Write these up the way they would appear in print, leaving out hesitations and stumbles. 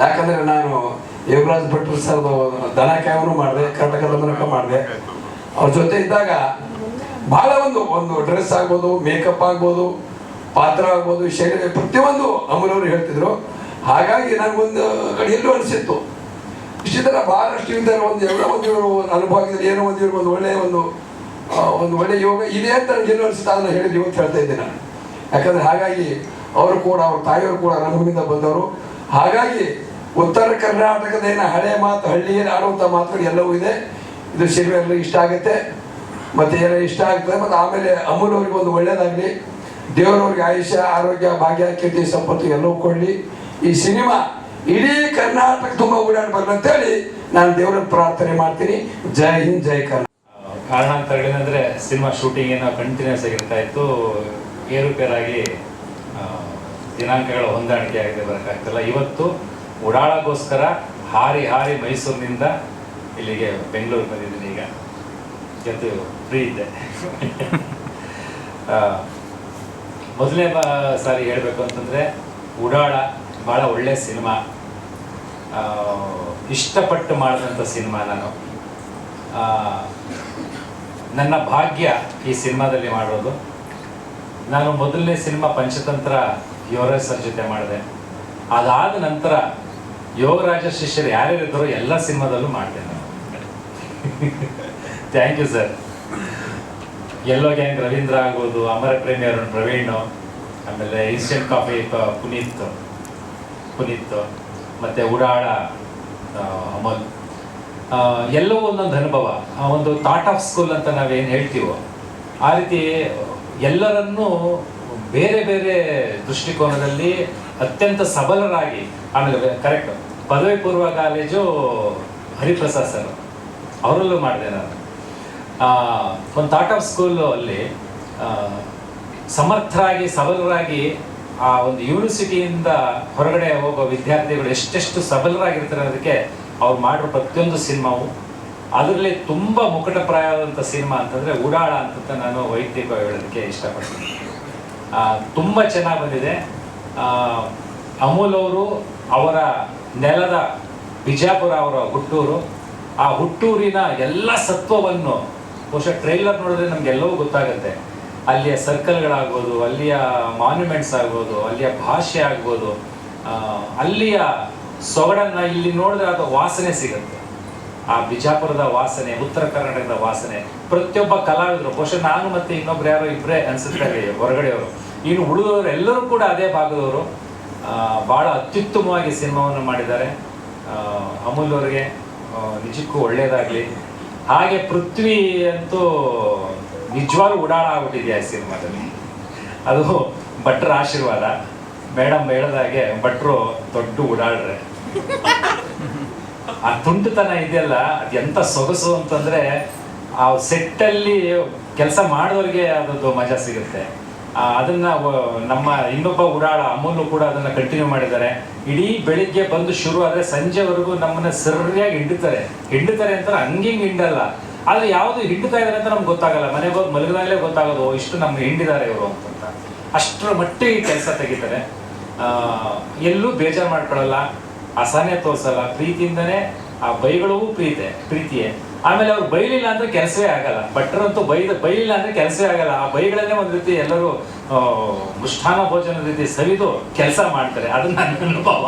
ಯಾಕಂದರೆ ನಾನು ಯೋಗರಾಜ್ ಭಟ್ರು ಸರ್ದು ದನ ಕಾಯವನ್ನು ಮಾಡಿದೆ, ಕರ್ನಾಟಕದ ಮೂಲಕ ಮಾಡಿದೆ. ಅವ್ರ ಜೊತೆ ಇದ್ದಾಗ ಭಾಳ ಒಂದು ಡ್ರೆಸ್ ಆಗ್ಬೋದು, ಮೇಕಪ್ ಆಗ್ಬೋದು, ಪಾತ್ರ ಆಗ್ಬೋದು, ಶೈಲಿ ಪ್ರತಿಯೊಂದು ಅಮೂಲ್ಯವರು ಹೇಳ್ತಿದ್ರು. ಹಾಗಾಗಿ ನನಗೊಂದು ಕಡೆ ಎಲ್ಲೂ ಅನಿಸಿತ್ತು ಇಷ್ಟೇ ಥರ ಭಾಳಷ್ಟು ಇಂಥ ಎಲ್ಲ ಒಂದು ಅನುಭವ ಆಗಿದೆ. ಏನೋ ಒಂದು ಒಳ್ಳೆಯ ಯೋಗ ಇದೆ ಅಂತ ನನಗೆ ಎಲ್ಲೂ ಅನಿಸುತ್ತೆ. ಅದನ್ನು ಹೇಳಿದ್ದು ಇವತ್ತು ಹೇಳ್ತಾ ಇದ್ದೆ ನಾನು. ಯಾಕಂದರೆ ಹಾಗಾಗಿ ಅವರು ಕೂಡ ಅವ್ರ ತಾಯಿಯವರು ಕೂಡ ರಂಗಭೂಮಿಯಿಂದ ಬಂದವರು. ಹಾಗಾಗಿ ಉತ್ತರ ಕರ್ನಾಟಕದ ಏನು ಹಳೆ ಮಾತು, ಹಳ್ಳಿಯಲ್ಲಿ ಆಡುವಂಥ ಮಾತುಗಳು ಎಲ್ಲವೂ ಇದೆ. ಇದು ಎಲ್ಲರಿಗೂ ಇಷ್ಟ ಆಗುತ್ತೆ ಮತ್ತು ಎಲ್ಲ ಇಷ್ಟ ಆಗ್ತದೆ. ಮತ್ತು ಆಮೇಲೆ ಅಮೂಲ್ ಅವ್ರಿಗೆ ಒಂದು ಒಳ್ಳೆಯದಾಗಲಿ, ದೇವರವ್ರಿಗೆ ಆಯುಷ್ಯ, ಆರೋಗ್ಯ, ಭಾಗ್ಯ, ಕೀರ್ತಿ, ಸಂಪತ್ತು ಎಲ್ಲವೂ ಕೊಡಲಿ. ಈ ಸಿನಿಮಾ ಇಡೀ ಕರ್ನಾಟಕ ತುಂಬ ಓಡಾಡಬಾರ್ದು ಅಂತೇಳಿ ನಾನು ದೇವರಲ್ಲಿ ಪ್ರಾರ್ಥನೆ ಮಾಡ್ತೀನಿ. ಜೈ ಹಿಂದ್, ಜೈ ಕರ್ನಾಟಕ. ಕಾರಣಾಂತರಗಳೇನೆಂದರೆ ಸಿನಿಮಾ ಶೂಟಿಂಗ್ ಏನೋ ಕಂಟಿನ್ಯೂಸ್ ಆಗಿರ್ತಾ ಇತ್ತು. ಏರುಪೇರಾಗಿ ದಿನಾಂಕಗಳ ಹೊಂದಾಣಿಕೆ ಆಗಿದೆ, ಬರೋಕ್ಕಾಗ್ತಿಲ್ಲ. ಇವತ್ತು ಉಡಾಳಗೋಸ್ಕರ ಹಾರಿ ಮೈಸೂರಿನಿಂದ ಇಲ್ಲಿಗೆ ಬೆಂಗಳೂರಿಗೆ ಬಂದಿದ್ದೀನಿ. ಈಗ ಇವತ್ತು ಫ್ರೀ ಇದ್ದೆ. ಮೊದಲನೇ ಸಾರಿ ಹೇಳಬೇಕು ಅಂತಂದರೆ ಉಡಾಳ ಭಾಳ ಒಳ್ಳೆಯ ಸಿನಿಮಾ, ಇಷ್ಟಪಟ್ಟು ಮಾಡಿದಂಥ ಸಿನಿಮಾ. ನನ್ನ ಭಾಗ್ಯ ಈ ಸಿನಿಮಾದಲ್ಲಿ ಮಾಡೋದು. ನಾನು ಮೊದಲನೇ ಸಿನಿಮಾ ಪಂಚತಂತ್ರ ಯೋಗರಾಜ್ ಸರ್ ಜೊತೆ ಮಾಡಿದೆ. ಅದಾದ ನಂತರ ಯೋಗರಾಜ ಶಿಷ್ಯರು ಯಾರ್ಯಾರಿದ್ದಾರೋ ಎಲ್ಲ ಸಿನಿಮಾದಲ್ಲೂ ಮಾಡಿದೆ ನಾನು. Thank you sir. ಎಲ್ಲೋ ಗ್ಯಾಂಗ್ ರವೀಂದ್ರ ಆಗ್ಬೋದು, ಅಮರ ಪ್ರೇಮಿ ಅರುಣ್ ಪ್ರವೀಣ್, ಆಮೇಲೆ ಇನ್ಸ್ಟೆಂಟ್ ಕಾಫಿ ಪುನೀತ್, ಮತ್ತು ಉಡಾಳ ಅಮಲ್, ಎಲ್ಲವೂ ಒಂದೊಂದು ಅನುಭವ. ಒಂದು ಥಾಟ್ ಆಫ್ ಸ್ಕೂಲ್ ಅಂತ ನಾವೇನು ಹೇಳ್ತೀವೋ ಆ ರೀತಿ ಎಲ್ಲರನ್ನೂ ಬೇರೆ ಬೇರೆ ದೃಷ್ಟಿಕೋನದಲ್ಲಿ ಅತ್ಯಂತ ಸಬಲರಾಗಿ. ಆಮೇಲೆ ಕರೆಕ್ಟ್ ಪದವಿ ಪೂರ್ವ ಕಾಲೇಜು ಹರಿಪ್ರಸಾದ್ ಸರ್ ಅವರಲ್ಲೂ ಮಾಡಿದೆ ನಾನು. ಒಂದು ಥಾಟ್ ಆಫ್ ಸ್ಕೂಲು ಅಲ್ಲಿ ಸಮರ್ಥರಾಗಿ ಸಬಲರಾಗಿ ಆ ಒಂದು ಯೂನಿವರ್ಸಿಟಿಯಿಂದ ಹೊರಗಡೆ ಹೋಗೋ ವಿದ್ಯಾರ್ಥಿಗಳು ಎಷ್ಟೆಷ್ಟು ಸಬಲರಾಗಿರ್ತಾರೆ ಅನ್ನೋದಕ್ಕೆ ಅವ್ರು ಮಾಡಿರೋ ಪ್ರತಿಯೊಂದು ಸಿನಿಮಾವು. ಅದರಲ್ಲಿ ತುಂಬ ಮುಕಟಪ್ರಾಯವಾದಂಥ ಸಿನಿಮಾ ಅಂತಂದರೆ ಉಡಾಳ ಅಂತ ನಾನು ವೈಯಕ್ತಿಕವಾಗಿ ಹೇಳೋದಕ್ಕೆ ಇಷ್ಟಪಡ್ತೀನಿ. ತುಂಬ ಚೆನ್ನಾಗಿ ಬಂದಿದೆ. ಅಮೂಲ್ ಅವರು ಅವರ ನೆಲದ ಬಿಜಾಪುರ ಅವರ ಹುಟ್ಟೂರು. ಆ ಹುಟ್ಟೂರಿನ ಎಲ್ಲ ಸತ್ವವನ್ನು ಬಹುಶಃ ಟ್ರೈಲರ್ ನೋಡಿದ್ರೆ ನಮಗೆಲ್ಲವೂ ಗೊತ್ತಾಗುತ್ತೆ. ಅಲ್ಲಿಯ ಸರ್ಕಲ್ಗಳಾಗ್ಬೋದು, ಅಲ್ಲಿಯ ಮಾನ್ಯುಮೆಂಟ್ಸ್ ಆಗ್ಬೋದು, ಅಲ್ಲಿಯ ಭಾಷೆ ಆಗ್ಬೋದು, ಅಲ್ಲಿಯ ಸೊಗಡನ್ನು ಇಲ್ಲಿ ನೋಡಿದ್ರೆ ಅದು ವಾಸನೆ ಸಿಗುತ್ತೆ. ಆ ಬಿಜಾಪುರದ ವಾಸನೆ, ಉತ್ತರ ಕರ್ನಾಟಕದ ವಾಸನೆ. ಪ್ರತಿಯೊಬ್ಬ ಕಲಾವಿದರು, ಬಹುಶಃ ನಾನು ಮತ್ತು ಇನ್ನೊಬ್ರು ಯಾರೋ ಇಬ್ಬರೇ ಅನಿಸುತ್ತೆ ಹೊರಗಡೆಯವರು, ಇನ್ನು ಉಳಿದವರು ಎಲ್ಲರೂ ಕೂಡ ಅದೇ ಭಾಗದವರು. ಭಾಳ ಅತ್ಯುತ್ತಮವಾಗಿ ಸಿನಿಮಾವನ್ನು ಮಾಡಿದ್ದಾರೆ. ಅಮೂಲ್ ಅವರಿಗೆ ನಿಜಕ್ಕೂ ಒಳ್ಳೆಯದಾಗಲಿ. ಹಾಗೆ ಪೃಥ್ವಿ ಅಂತೂ ನಿಜವಾಗ್ಲೂ ಉಡಾಳ ಆಗ್ಬಿಟ್ಟಿದೆ ಆ ಸಿನಿಮಾದಲ್ಲಿ. ಅದು ಭಟ್ರ ಆಶೀರ್ವಾದ. ಮೇಡಮ್ ಹೇಳಿದಾಗೆ ಭಟ್ರು ದೊಡ್ಡ ಉಡಾಳ್ರೆ. ಆ ತುಂಟುತನ ಇದೆಯಲ್ಲ, ಅದು ಎಂಥ ಸೊಗಸು ಅಂತಂದರೆ ಆ ಸೆಟ್ಟಲ್ಲಿ ಕೆಲಸ ಮಾಡೋರಿಗೆ ಅದೊಂದು ಮಜಾ ಸಿಗುತ್ತೆ. ಅದನ್ನು ನಮ್ಮ ಇನ್ನೊಬ್ಬ ಉಡಾಳ ಅಮೂಲು ಕೂಡ ಅದನ್ನು ಕಂಟಿನ್ಯೂ ಮಾಡಿದ್ದಾರೆ. ಇಡೀ ಬೆಳಿಗ್ಗೆ ಬಂದು ಶುರು ಆದರೆ ಸಂಜೆವರೆಗೂ ನಮ್ಮನ್ನು ಸರಿಯಾಗಿ ಹಿಂಡುತ್ತಾರೆ ಅಂತಾರೆ. ಹಂಗಿಂಗೆ ಹಿಂಡಲ್ಲ, ಆದರೆ ಯಾವುದು ಹಿಂಡ್ತಾ ಇದ್ದಾರೆ ಅಂತ ನಮ್ಗೆ ಗೊತ್ತಾಗಲ್ಲ. ಮನೆಗೆ ಹೋಗಿ ಮಲಗಿದಾಗಲೇ ಗೊತ್ತಾಗೋದು ಇಷ್ಟು ನಮ್ಗೆ ಹಿಂಡಿದ್ದಾರೆ ಇವರು ಅಂತಂತ. ಅಷ್ಟರ ಮಟ್ಟಿಗೆ ಕೆಲಸ ತೆಗಿತಾರೆ. ಎಲ್ಲೂ ಬೇಜಾರು ಮಾಡ್ಕೊಳ್ಳಲ್ಲ, ಅಸಹನೆ ತೋರಿಸಲ್ಲ, ಪ್ರೀತಿಯಿಂದನೇ. ಆ ಬೈಗಳೂ ಪ್ರೀತಿಯೇ. ಆಮೇಲೆ ಅವ್ರು ಬೈಲಿಲ್ಲ ಅಂದರೆ ಕೆಲಸವೇ ಆಗಲ್ಲ. ಭಟ್ರಂತೂ ಬೈಲಿಲ್ಲ ಅಂದರೆ ಕೆಲಸವೇ ಆಗಲ್ಲ. ಆ ಬೈಗಳನ್ನೇ ಒಂದು ರೀತಿ ಎಲ್ಲರೂ ಮೃಷ್ಟಾನ ಭೋಜನದ ರೀತಿ ಸವಿದು ಕೆಲಸ ಮಾಡ್ತಾರೆ. ಅದು ನನ್ನ ಅನುಭವ.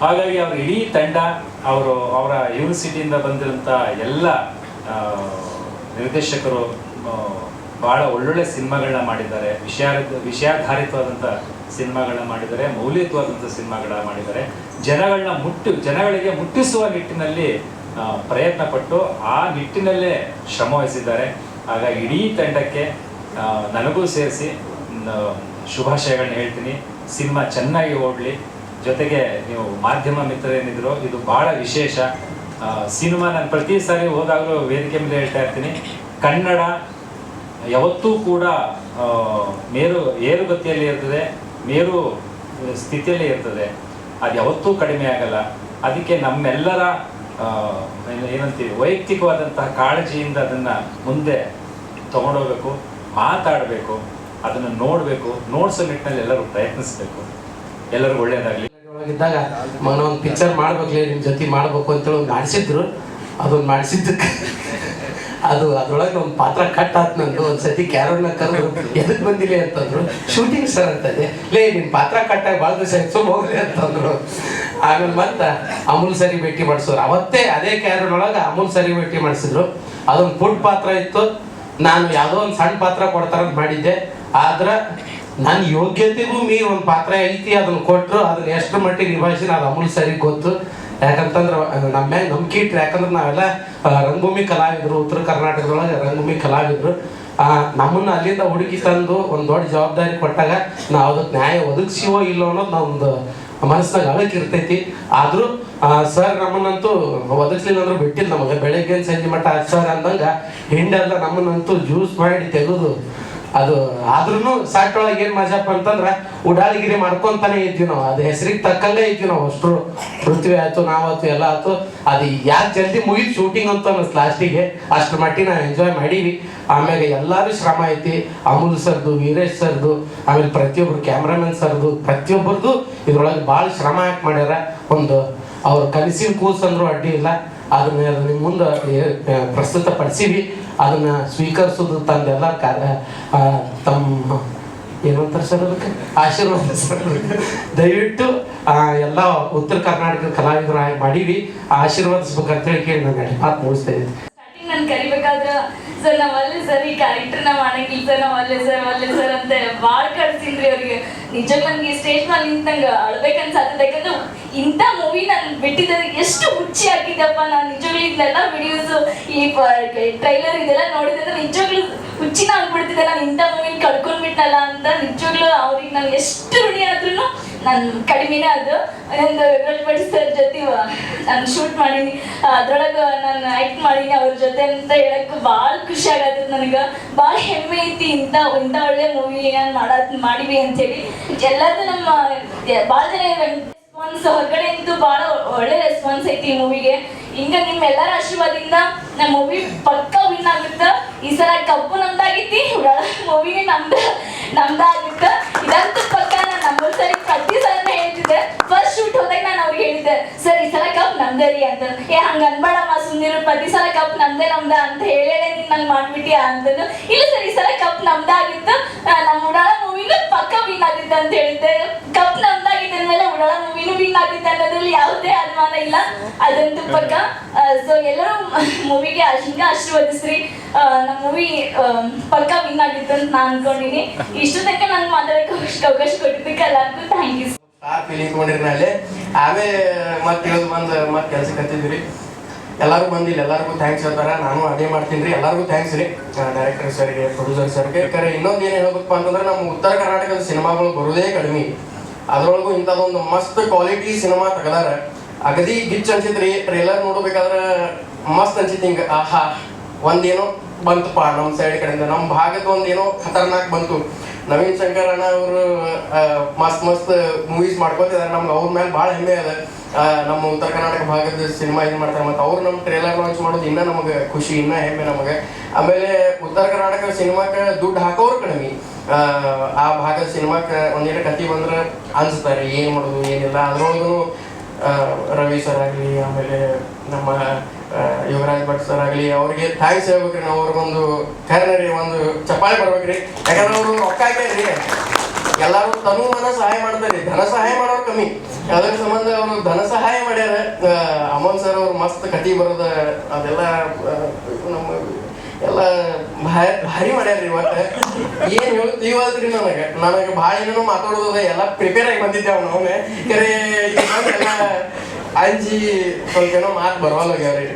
ಹಾಗಾಗಿ ಅವ್ರ ಇಡೀ ತಂಡ, ಅವರ ಯೂನಿವರ್ಸಿಟಿಯಿಂದ ಬಂದಿರೋಂಥ ಎಲ್ಲ ನಿರ್ದೇಶಕರು ಭಾಳ ಒಳ್ಳೊಳ್ಳೆ ಸಿನಿಮಾಗಳನ್ನ ಮಾಡಿದ್ದಾರೆ. ವಿಷಯಾಧಾರಿತವಾದಂಥ ಸಿನಿಮಾಗಳನ್ನ ಮಾಡಿದ್ದಾರೆ, ಮೌಲ್ಯಯುತವಾದಂಥ ಸಿನಿಮಾಗಳನ್ನ ಮಾಡಿದ್ದಾರೆ. ಜನಗಳಿಗೆ ಮುಟ್ಟಿಸುವ ನಿಟ್ಟಿನಲ್ಲಿ ಪ್ರಯತ್ನ ಪಟ್ಟು ಆ ನಿಟ್ಟಿನಲ್ಲೇ ಶ್ರಮ ವಹಿಸಿದ್ದಾರೆ. ಹಾಗಾಗಿ ಇಡೀ ತಂಡಕ್ಕೆ ನನಗೂ ಸೇರಿಸಿ ಶುಭಾಶಯಗಳನ್ನ ಹೇಳ್ತೀನಿ. ಸಿನಿಮಾ ಚೆನ್ನಾಗಿ ಓಡಲಿ. ಜೊತೆಗೆ ನೀವು ಮಾಧ್ಯಮ ಮಿತ್ರರೇನಿದ್ರು, ಇದು ಭಾಳ ವಿಶೇಷ ಸಿನಿಮಾ. ನಾನು ಪ್ರತಿ ಸಾರಿ ಹೋದಾಗಲೂ ವೇದಿಕೆ ಮೇಲೆ ಹೇಳ್ತಾ ಇರ್ತೀನಿ, ಕನ್ನಡ ಯಾವತ್ತೂ ಕೂಡ ಏರುಗತಿಯಲ್ಲಿ ಇರ್ತದೆ, ಮೇರು ಸ್ಥಿತಿಯಲ್ಲಿ ಇರ್ತದೆ. ಅದು ಯಾವತ್ತೂ ಕಡಿಮೆ ಆಗಲ್ಲ. ಅದಕ್ಕೆ ನಮ್ಮೆಲ್ಲರ ಏನಂತೀವಿ ವೈಯಕ್ತಿಕವಾದಂತಹ ಕಾಳಜಿಯಿಂದ ಅದನ್ನು ಮುಂದೆ ತಗೊಂಡೋಗ್ಬೇಕು, ಮಾತಾಡಬೇಕು, ಅದನ್ನು ನೋಡಬೇಕು, ನೋಡಿಸೋ ನಿಟ್ಟಿನಲ್ಲಿ ಎಲ್ಲರೂ ಪ್ರಯತ್ನಿಸಬೇಕು. ಎಲ್ಲರಿಗೂ ಒಳ್ಳೆಯದಾಗಲಿ. ಸಣ್ಣವಾಗಿದ್ದಾಗ ಮಗನ ಒಂದು ಪಿಕ್ಚರ್ ಮಾಡ್ಬೇಕಲೇ ನಿಮ್ಮ ಜೊತೆ ಮಾಡ್ಬೇಕು ಅಂತೇಳಿ ಒಂದು ಮಾಡಿಸಿದ್ರು. ಅದೊಂದು ಮಾಡಿಸಿದ್ದಕ್ಕೆ ಅದು ಅದ್ರೊಳಗೆ ಒಂದು ಪಾತ್ರ ಕಟ್ ಆತ್ ನಂದು. ಒಂದ್ಸತಿ ಕ್ಯಾರನ್ನ ಕರೆದು ಎದಕ್ಕೆ ಬಂದಿಲ್ಲ ಅಂತಂದ್ರು. ಶೂಟಿಂಗ್ ಸರ್ ಅಂತಂದೆ. ಲೇ ನಿನ್ನ ಪಾತ್ರ ಕಟ್ಟಾಗಿ ಭಾಳ ದಿವಸ ಸುಮ್ಮ ಹೋಗ್ಲಿ ಅಂತಂದ್ರು. ಆಮೇಲೆ ಮತ್ತೆ ಅಮೂಲ್ ಸರಿ ಭೇಟಿ ಮಾಡಿಸಿದ್ರು. ಅವತ್ತೇ ಅದೇ ಕ್ಯಾರನೊಳಗೆ ಅಮೂಲ್ ಸರಿ ಭೇಟಿ ಮಾಡಿಸಿದ್ರು. ಅದೊಂದು ಪುಟ್ ಪಾತ್ರ ಇತ್ತು. ನಾನು ಯಾವುದೋ ಒಂದು ಸಣ್ಣ ಪಾತ್ರ ಕೊಡ್ತಾರಂತ ಮಾಡಿದ್ದೆ. ಆದ್ರೆ ನನ್ನ ಯೋಗ್ಯತೆಗೂ ಮೀರಿ ಒಂದು ಪಾತ್ರ ಐತಿ, ಅದನ್ನು ಕೊಟ್ಟರು. ಅದನ್ನ ಎಷ್ಟು ಮಟ್ಟಿಗೆ ನಿಭಾಯಿಸಿ ಅದು ಅಮೂಲ್ ಸರಿ ಗೊತ್ತು. ಯಾಕಂತಂದ್ರೆ ನಮ್ಮ ಮ್ಯಾಗ ನಂಬಿಕೆ ಇಟ್ರು. ಯಾಕಂದ್ರೆ ನಾವೆಲ್ಲ ರಂಗಭೂಮಿ ಕಲಾವಿದರು, ಉತ್ತರ ಕರ್ನಾಟಕದೊಳಗೆ ರಂಗಭೂಮಿ ಕಲಾವಿದರು. ನಮ್ಮನ್ನು ಅಲ್ಲಿಂದ ಹುಡುಕಿ ತಂದು ಒಂದು ದೊಡ್ಡ ಜವಾಬ್ದಾರಿ ಕೊಟ್ಟಾಗ ನಾವು ಅದಕ್ಕೆ ನ್ಯಾಯ ಒದಗಿಸಿವೋ ಇಲ್ಲೋ ಅನ್ನೋದು ನಮ್ದು ಮನಸ್ಸಿನಾಗ ಅಳಕ್ಕೆ ಇರ್ತೈತಿ. ಆದರೂ ಸರ್ ನಮ್ಮನ್ನಂತೂ ಒದಗಿಸ್ಲಿಲ್ಲ ಅಂದ್ರೂ ಬಿಟ್ಟಿಲ್ಲ ನಮಗೆ. ಬೆಳಗ್ಗೆ ಸಂಜೆ ಮಟ್ಟ ಸರ್ ಅಂದಂಗೆ ಹಿಂಡೆಲ್ಲ ನಮ್ಮನ್ನಂತೂ ಜ್ಯೂಸ್ ಮಾಡಿ ತೆಗೆದು ಅದು. ಆದ್ರೂ ಸಾಟೊಳಗೆ ಏನು ಮಜಾಪ ಅಂತಂದ್ರೆ ಉಡಾಳಿಗಿರಿ ಮಾಡ್ಕೊಂತಾನೆ ಇದ್ವಿ ನಾವು. ಅದು ಹೆಸರಿಗೆ ತಕ್ಕಂಗೆ ಇದ್ವಿ ನಾವು. ಅಷ್ಟು ಪೃಥ್ವಿ ಆಯ್ತು, ನಾವಾಯ್ತು, ಎಲ್ಲ ಆಯ್ತು. ಅದು ಯಾಕೆ ಜಲ್ದಿ ಮುಗಿದು ಶೂಟಿಂಗ್ ಅಂತ ಅನ್ನಿಸ್ತು ಲಾಸ್ಟಿಗೆ. ಅಷ್ಟು ಮಟ್ಟಿಗೆ ನಾವು ಎಂಜಾಯ್ ಮಾಡೀವಿ. ಆಮೇಲೆ ಎಲ್ಲರೂ ಶ್ರಮ ಐತಿ. ಅಮೂಲ್ ಸರ್ದು, ವೀರೇಶ್ ಸರ್ದು, ಆಮೇಲೆ ಪ್ರತಿಯೊಬ್ಬರು ಕ್ಯಾಮ್ರಾಮನ್ ಸರ್ದು, ಪ್ರತಿಯೊಬ್ಬರದು ಇದ್ರೊಳಗೆ ಭಾಳ ಶ್ರಮ ಹಾಕಿ ಮಾಡ್ಯಾರ. ಒಂದು ಅವ್ರ ಕನಸಿನ ಕೂಸಂದ್ರು ಅಡ್ಡಿ ಇಲ್ಲ. ಅದನ್ನ ನಿಮ್ಮ ಮುಂದೆ ಪ್ರಸ್ತುತ ಪಡಿಸಿವಿ. ಅದನ್ನ ಸ್ವೀಕರಿಸೋದು ತಂದೆಲ್ಲ ತಮ್ಮ ಏನಂತಾರೆ ಸರ್ ಅದಕ್ಕೆ ಆಶೀರ್ವಾದ ಸರ್. ದಯವಿಟ್ಟು ಎಲ್ಲ ಉತ್ತರ ಕರ್ನಾಟಕ ಕಲಾವಿದರು ಮಾಡೀವಿ, ಆಶೀರ್ವಾದಿಸ್ಬೇಕಂತೇಳಿ ಕೇಳಿ ನಾನು ಮಾತು ಮುಗಿಸ್ತಾ ಇದ್ದೀನಿ. ನಾನು ಕರಿಬೇಕಾದ್ರ ಸರ್ ನಾವ್ ಅಲ್ಲೇ ಸರ್ ಈ ಕ್ಯಾರೆಕ್ಟರ್ನ ಮಾಡಂಗಿಲ್ಲ ಸರ್, ನಾವ್ ಅಲ್ಲೇ ಸರ್ ಅಂತ ಭಾಳ ಕಳ್ಸಿನ್ರಿ ಅವ್ರಿಗೆ. ನಿಜವಾಗ್ಲೂ ನನಗೆ ಸ್ಟೇಜ್ ಮೇಲೆ ನಿಂತಂಗೆ ಅಳ್ಬೇಕನ್ಸಾಗ್ತದೆ. ಯಾಕಂದ್ರೆ ಇಂಥ ಮೂವಿ ನಾನು ಬಿಟ್ಟಿದ್ದಕ್ಕೆ ಎಷ್ಟು ಹುಚ್ಚಿ ಆಗಿದ್ದಪ್ಪ. ನಾನು ನಿಜವಾಗ್ಲೂ ಇದೆಲ್ಲ ವಿಡಿಯೋಸು, ಈ ಟ್ರೈಲರ್ ಇದೆಲ್ಲ ನೋಡಿದ್ರೆ ನಿಜವಾಗ್ಲೂ ಹುಚ್ಚಿನ ಆಗ್ಬಿಡ್ತಿದ್ದೆ. ನಾನು ಇಂಥ ಮೂವಿನ ಕಳ್ಕೊಂಡ್ಬಿಟ್ಟಲ್ಲ ಅಂತ ನಿಜವಾಗ್ಲೂ ಅವ್ರಿಗೆ ನಾನು ಎಷ್ಟು ಋಣಿ ಆದ್ರೂ ನಾನು ಕಡಿಮೆನೇ. ಅದು ಒಂದು ವೆಂಕಟೇಶ್ ಸರ್ ಜೊತೆ ನಾನು ಶೂಟ್ ಮಾಡೀನಿ, ಅದ್ರೊಳಗೆ ನಾನು ಆ್ಯಕ್ಟ್ ಮಾಡೀನಿ ಅವ್ರ ಜೊತೆ ಅಂತ ಹೇಳಕ್ಕೆ ಭಾಳ ಖುಷಿ ಆಗತ್ತದ. ನನಗೆ ಭಾಳ ಹೆಮ್ಮೆ ಐತಿ ಇಂಥ ಒಳ್ಳೆ ಮೂವಿ ನಾನು ಮಾಡಿವಿ ಅಂಥೇಳಿ. ಎಲ್ಲರೂ ನಮ್ಮ ಭಾಳ ಜನ ರೆಸ್ಪಾನ್ಸ್ ಹೊರಗಡೆ ಅಂತೂ ಭಾಳ ಒಳ್ಳೆ ರೆಸ್ಪಾನ್ಸ್ ಐತಿ ಈ ಮೂವಿಗೆ. ಹಿಂಗೆ ನಿಮ್ಮೆಲ್ಲರ ಆಶೀರ್ವಾದದಿಂದ ನಮ್ಮ ಮೂವಿ ಪಕ್ಕ ವಿನ್ ಆಗುತ್ತೆ. ಈ ಸಲ ಕಪ್ಪು ನಮ್ದಾಗಿತ್ತಿ, ಮೂವಿನೇ ನಮ್ದಾಗುತ್ತ. ಇದಂತೂ ಪಕ್ಕ. ನಾನು ನಮ್ಮ ಸರಿ ಪ್ರತಿ ಸಲನೇ ಹೇಳ್ತಿದ್ದೆ. ಫಸ್ಟ್ ಶೂಟ್ ಹೋದಾಗ ನಾನು ಅವ್ರಿಗೆ ಹೇಳಿದ್ದೆ, ಸರ್ ಈ ಸಲ ಕಪ್ ನಮ್ದೇ ರೀ ಅಂತ. ಹಂಗೆ ಅನ್ಬೇಡಮ್ಮ ಸುಮ್ಮನಿರು, ಪ್ರತಿ ಸಲ ಕಪ್ ನಮ್ದೇ ಅಂತ ಹೇಳೇ ನೀನು ನಂಗೆ ಮಾಡ್ಬಿಟ್ಟಿಯಾ ಅಂತಂದು. ಇಲ್ಲ ಸರ್ ಈ ಸಲ ಕಪ್ ನಮ್ದಾಗಿತ್ತು, ನಮ್ಮ ಉಡಾಳ ಮೂವಿನೂ ಪಕ್ಕ ವಿನ್ ಆಗುತ್ತೆ ಅಂತ ಹೇಳಿದ್ದೆ. ಕಪ್ ನಮ್ದಾಗಿದ್ದ ಮೇಲೆ ಉಡಾಳ ಮೂವಿನೂ ವಿನ್ ಆಗುತ್ತೆ ಅನ್ನೋದ್ರಲ್ಲಿ ಯಾವುದೇ ಅನುಮಾನ ಇಲ್ಲ. ಅದಂತೂ ಪಕ್ಕ. ಸೊ ಎಲ್ಲರೂ ಮೂವಿಗೆ ಹಿಂಗೆ ಆಶೀರ್ವದಿಸ್ರಿ. ನಮ್ಮ ಮೂವಿ ಪಕ್ಕ ವಿನ್ ಆಗಿತ್ತು ಅಂತ ನಾನು ಅನ್ಕೊಂಡಿನಿ. ಇಷ್ಟು ತನಕ ನಾನು ಮಾತಾಡೋಕೆ ಅವಕಾಶ ಕೊಟ್ಟಿದ್ದಕ್ಕೆ ಎಲ್ಲರಿಗೂ ಥ್ಯಾಂಕ್ ಯು. ಸ್ಟಾರ್ ಫೀಲಿಂಗ್ ತೊಗೊಂಡಿರಿ ಅಲ್ಲಿ. ಆಮೇಲೆ ಮತ್ತೆ ಇಳಿದು ಬಂದು ಮತ್ತೆ ಕೆಲ್ಸಕ್ಕೆ ಹತ್ತಿದ್ರಿ. ಎಲ್ಲರಿಗೂ ಬಂದಿಲ್ಲ, ಎಲ್ಲರಿಗೂ ಥ್ಯಾಂಕ್ಸ್ ಹೇಳ್ತಾರೆ. ನಾನು ಅದೇ ಮಾಡ್ತೀನಿ ರೀ. ಎಲ್ಲರಿಗೂ ಥ್ಯಾಂಕ್ಸ್ ರೀ, ಡೈರೆಕ್ಟರ್ ಸರ್ಗೆ, ಪ್ರೊಡ್ಯೂಸರ್ ಸರ್ಗೆ. ಯಾಕಂದ್ರೆ ಇನ್ನೊಂದು ಏನು ಹೇಳ್ಬೇಕಪ್ಪ ಅಂತಂದ್ರೆ ನಮ್ಮ ಉತ್ತರ ಕರ್ನಾಟಕದ ಸಿನಿಮಾಗಳು ಬರೋದೇ ಕಡಿಮೆ. ಅದರೊಳಗೂ ಇಂಥದ್ದೊಂದು ಮಸ್ತ್ ಕ್ವಾಲಿಟಿ ಸಿನಿಮಾ ತೆಗೆದಾರ. ಅಗದಿ ಗಿಚ್ ಅನ್ಸಿತ್ರಿ. ಟ್ರೇಲರ್ ನೋಡ್ಬೇಕಾದ್ರೆ ಮಸ್ತ್ ಅನ್ಸಿತ್ತು. ಹಿಂಗೆ ಆಹಾ ಒಂದೇನೋ ಬಂತಪ್ಪ ನಮ್ಮ ಸೈಡ್ ಕಡೆಯಿಂದ, ನಮ್ಮ ಭಾಗದ ಒಂದೇನೋ ಖತರ್ನಾಕ್ ಬಂತು. ನವೀನ್ ಶಂಕರ್ ಅಣ್ಣ ಅವರು ಮಸ್ತ್ ಮೂವೀಸ್ ಮಾಡ್ಕೊತಿದ್ದಾರೆ. ನಮ್ಗೆ ಅವ್ರ ಮೇಲೆ ಭಾಳ ಹೆಮ್ಮೆ ಅದ. ನಮ್ಮ ಉತ್ತರ ಕರ್ನಾಟಕ ಭಾಗದ ಸಿನಿಮಾ ಇದು ಮಾಡ್ತಾರೆ. ಮತ್ತು ಅವ್ರು ನಮ್ಮ ಟ್ರೇಲರ್ ಲಾಂಚ್ ಮಾಡೋದು ಇನ್ನೂ ನಮಗೆ ಖುಷಿ, ಇನ್ನೂ ಹೆಮ್ಮೆ ನಮಗೆ. ಆಮೇಲೆ ಉತ್ತರ ಕರ್ನಾಟಕ ಸಿನಿಮಾಕ್ಕೆ ದುಡ್ಡು ಹಾಕೋರು ಕಡಿಮೆ. ಆ ಭಾಗದ ಸಿನಿಮಾಕ್ಕೆ ಒಂದೇನು ಕತೆ ಬಂದ್ರೆ ಅನ್ಸ್ತಾರೆ ಏನು ಮಾಡೋದು ಏನಿಲ್ಲ. ಅದರೊಳಗೂ ರವಿ ಸರ್ ಆಗಲಿ, ಆಮೇಲೆ ನಮ್ಮ ಯುವರಾಜ್ ಭಟ್ ಸರ್ ಆಗಲಿ, ಅವ್ರಿಗೆ ಥ್ಯಾಂಕ್ಸ್ ಹೇಳ್ಬೇಕ್ರಿ. ನಾವು ಅವ್ರಿಗೊಂದು ಖರೇರಿ ಒಂದು ಚಪ್ಪಾಳೆ ಬರ್ಬೇಕ್ರಿ. ಯಾಕಂದ್ರೆ ಅವರು ರೊಕ್ಕ ಹಾಕ್ಯಾರ್ರಿ. ಎಲ್ಲರೂ ತನು ಮನ ಸಹಾಯ ಮಾಡ್ತಾರೆ, ಧನ ಸಹಾಯ ಮಾಡೋರು ಕಮ್ಮಿ. ಅದರ ಸಂಬಂಧ ಅವರು ಧನ ಸಹಾಯ ಮಾಡ್ಯಾರ. ಅಮೋಲ್ ಸರ್ ಅವ್ರು ಮಸ್ತ್ ಕತಿ ಬರೋದ ಅದೆಲ್ಲ ನಮ್ಮ ಎಲ್ಲ ಭಾರಿ ಮಾಡ್ಯಾರ್ರಿ. ಇವತ್ತು ಏನು ಹೇಳ್ತೀವಲ್ರಿ, ನನಗೆ ಭಾಳ ಏನೇನೋ ಮಾತಾಡೋದ ಎಲ್ಲ ಪ್ರಿಪೇರ್ ಆಗಿ ಬಂದಿದ್ದೆ ಅವನೇ ಕರೆ ಎಲ್ಲ ಅಂಜಿ ಸ್ವಲ್ಪ ಏನೋ ಮಾತು ಬರವಲ್ಲಾಗ್ಯಾವ್ರಿ.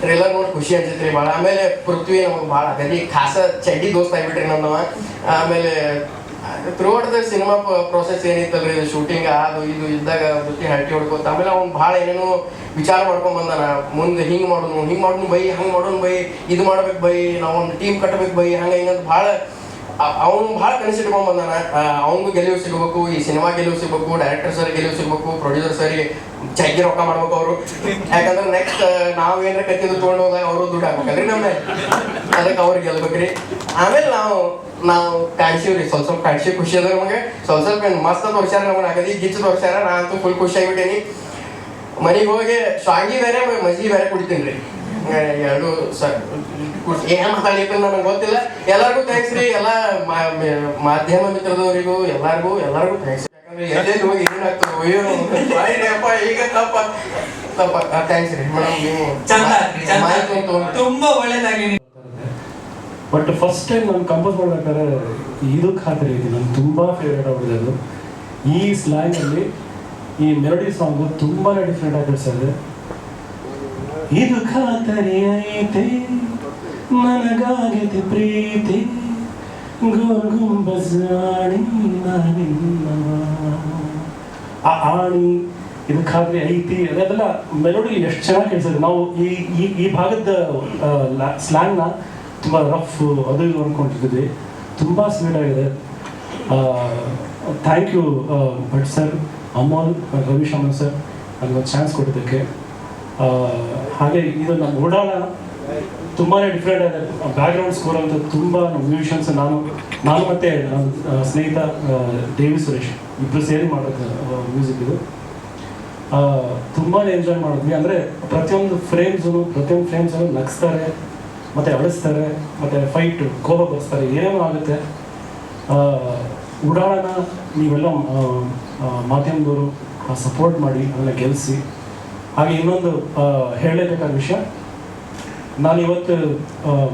ಟ್ರೇಲರ್ ನೋಡಿ ಖುಷಿ ಅನ್ಸಿತ್ರಿ ಭಾಳ. ಆಮೇಲೆ ಪೃಥ್ವಿ ನಮಗೆ ಭಾಳ ಅಗದಿ ಖಾಸ ಚಡ್ಡಿ ದೋಸ್ತ ಆಗಿಬಿಟ್ರಿ ನನ್ನವ. ಆಮೇಲೆ ಥ್ರೂಔಟ್ ದ ಸಿನಿಮಾ ಪ್ರೊಸೆಸ್ ಏನಿತ್ತಲ್ರಿ, ಶೂಟಿಂಗ್ ಅದು ಇದು ಇದ್ದಾಗ ಜೊತೆ ಹರಟಿ ಹೊಡ್ಕೋತ. ಆಮೇಲೆ ಅವ್ನು ಭಾಳ ಏನೇನೋ ವಿಚಾರ ಮಾಡ್ಕೊಂಡ್ ಬಂದಾನ. ಮುಂದೆ ಹಿಂಗೆ ಮಾಡೋನು ಬೈ, ಹಂಗೆ ಮಾಡೋನು ಬೈ, ಇದು ಮಾಡ್ಬೇಕು ಬೈ, ನಾವೊಂದು ಟೀಮ್ ಕಟ್ಟಬೇಕು ಬೈ, ಹಂಗೆ ಹಿಂಗಂತ ಭಾಳ ಅವನು ಭಾಳ ಕನಸಿಟ್ಕೊಂಡ್ ಬಂದಾನ. ಅವನಿಗೂ ಗೆಲುವು ಸಿಗಬೇಕು, ಈ ಸಿನಿಮಾ ಗೆಲುವು ಸಿಗಬೇಕು, ಡೈರೆಕ್ಟರ್ ಸರ್ ಗೆಲುವು ಸಿಗಬೇಕು, ಪ್ರೊಡ್ಯೂಸರ್ ಸರಿಗೆ ಜಗ್ಗಿ ರೊಕ್ಕ ಮಾಡ್ಬೇಕು ಅವರು. ಯಾಕಂದ್ರೆ ನೆಕ್ಸ್ಟ್ ನಾವು ಏನಾರ ಕತ್ತಿದ್ದು ತೊಗೊಂಡು ಹೋದಾಗ ಅವರು ದುಡ್ಡು ಹಾಕ್ಬೇಕಲ್ರಿ ನಮ್ಮ ಮೇಲೆ. ಅದಕ್ಕೆ ಅವ್ರಿಗೆ ಗೆಲ್ಬೇಕ್ರಿ. ಆಮೇಲೆ ನಾವು ಕಾಣಿಸಿವ್ರಿ ಸ್ವಲ್ಪ ಕಾಣಿಸಿ ಖುಷಿ ಅದ ನಮಗೆ ಸ್ವಲ್ಪ ಮಸ್ತ್ ತೋರ್ಸ್ಯಾರ ನಮ್ಮನ್ನ ಅಗದಿ ಗಿಚ್ಚು ತೋರ್ಸ್ಯಾರ. ನಾ ಅಂತೂ ಫುಲ್ ಖುಷಿ ಆಗಿಬಿಟ್ಟೇನಿ. ಮನೆಗೆ ಹೋಗಿ ಶಾಂಗಿ ಬೇರೆ ಮಜ್ಜಿಗೆ ಬೇರೆ ಕುಡಿತೀನಿ ರೀ. ಎರಡು ಏನ್ ಮಾತಾಡ್ಲಿಕ್ಕೆ ನನಗೆ ಗೊತ್ತಿಲ್ಲ. ಎಲ್ಲರಿಗೂ ಥ್ಯಾಂಕ್ಸ್ ರೀ. ಎಲ್ಲ ಮಾಧ್ಯಮ ಮಿತ್ರದವರಿಗೂ ಎಲ್ಲರಿಗೂ ಥ್ಯಾಂಕ್ಸ್. ಯಾಕಂದ್ರೆ ಎಲ್ಲೆಲ್ಲಿ ಹೋಗಿ ಏನಾಗ್ತದೆ ಅಯ್ಯೋ ಈಗ ತಪ್ಪ ಥ್ಯಾಂಕ್ಸ್ ರೀ ಮೇಡಮ್. ನೀವು ತುಂಬಾ ಒಳ್ಳೇದಾಗಿ. ಬಟ್ ಫಸ್ಟ್ ಟೈಮ್ ನಾನು ಕಂಪೋಸ್ ಮಾಡ್ಬೇಕಾದ್ರೆ ಇದು ಖಾತ್ರಿ ಇದೆ, ನನಗೆ ತುಂಬ ಫೇವ್ರೇಟ್ ಆಗ್ಬಿಟ್ಟಿದೆ. ಈ ಸ್ಲ್ಯಾಂಗಲ್ಲಿ ಈ ಮೆಲೋಡಿ ಸಾಂಗು ತುಂಬಾ ಡಿಫ್ರೆಂಟ್ ಆಗಿ ಇದೆ. ಇದು ಖಾತರಿ ಐತೆ ನನಗಾಗೈತೆ ಪ್ರೀತಿ ಗೋಲ್ ಗುಂಬಜ್ ಆಣಿ ಆ ಆಣಿ ಇದು ಖಾತ್ರಿ ಐತಿ ಅದೆಲ್ಲ ಮೆಲೋಡಿ ಎಷ್ಟು ಚೆನ್ನಾಗಿ ಕೇಳಿಸಿದೆ. ನಾವು ಈ ಭಾಗದ ಸ್ಲ್ಯಾಂಗ್ನ ತುಂಬ ರಫ್ ಅದು ಇದು ಅಂದ್ಕೊಂಡಿದ್ವಿ. ತುಂಬ ಸ್ವೀಟ್ ಆಗಿದೆ. Thank you Bhat sir, Amol, Ravishankar sir ನನಗೊಂದು ಚಾನ್ಸ್ ಕೊಟ್ಟಿದ್ದಕ್ಕೆ. ಹಾಗೆ ಇದು ನಮ್ಮ ಓಡಾಳ ತುಂಬಾ ಡಿಫ್ರೆಂಟ್ ಆಗಿದೆ. ಬ್ಯಾಕ್ಗ್ರೌಂಡ್ ಸ್ಕೋರ್ ಅಂತ ತುಂಬ ಮ್ಯೂಸಿಷಿಯನ್ಸ್ ನಾನು ಮತ್ತು ಸ್ನೇಹಿತ ದೇವಿ ಸುರೇಶ್ ಇಬ್ಬರು ಸೇರಿ ಮಾಡೋದು ಮ್ಯೂಸಿಕ್ ಇದು. ತುಂಬಾ ಎಂಜಾಯ್ ಮಾಡಿದ್ವಿ. ಅಂದರೆ ಪ್ರತಿಯೊಂದು ಫ್ರೇಮ್ಸನ್ನು ನಗಿಸ್ತಾರೆ ಮತ್ತು ಅಳಿಸ್ತಾರೆ ಮತ್ತು ಫೈಟ್ ಕೋಪ ಬರ್ಸ್ತಾರೆ, ಏನೇನೋ ಆಗುತ್ತೆ. ಉಡಾಳನ ನೀವೆಲ್ಲ ಮಾಧ್ಯಮದವರು ಸಪೋರ್ಟ್ ಮಾಡಿ ಅದನ್ನು ಗೆಲ್ಲಿಸಿ. ಹಾಗೆ ಇನ್ನೊಂದು ಹೇಳಲೇಬೇಕಾದ ವಿಷಯ, ನಾನು ಇವತ್ತು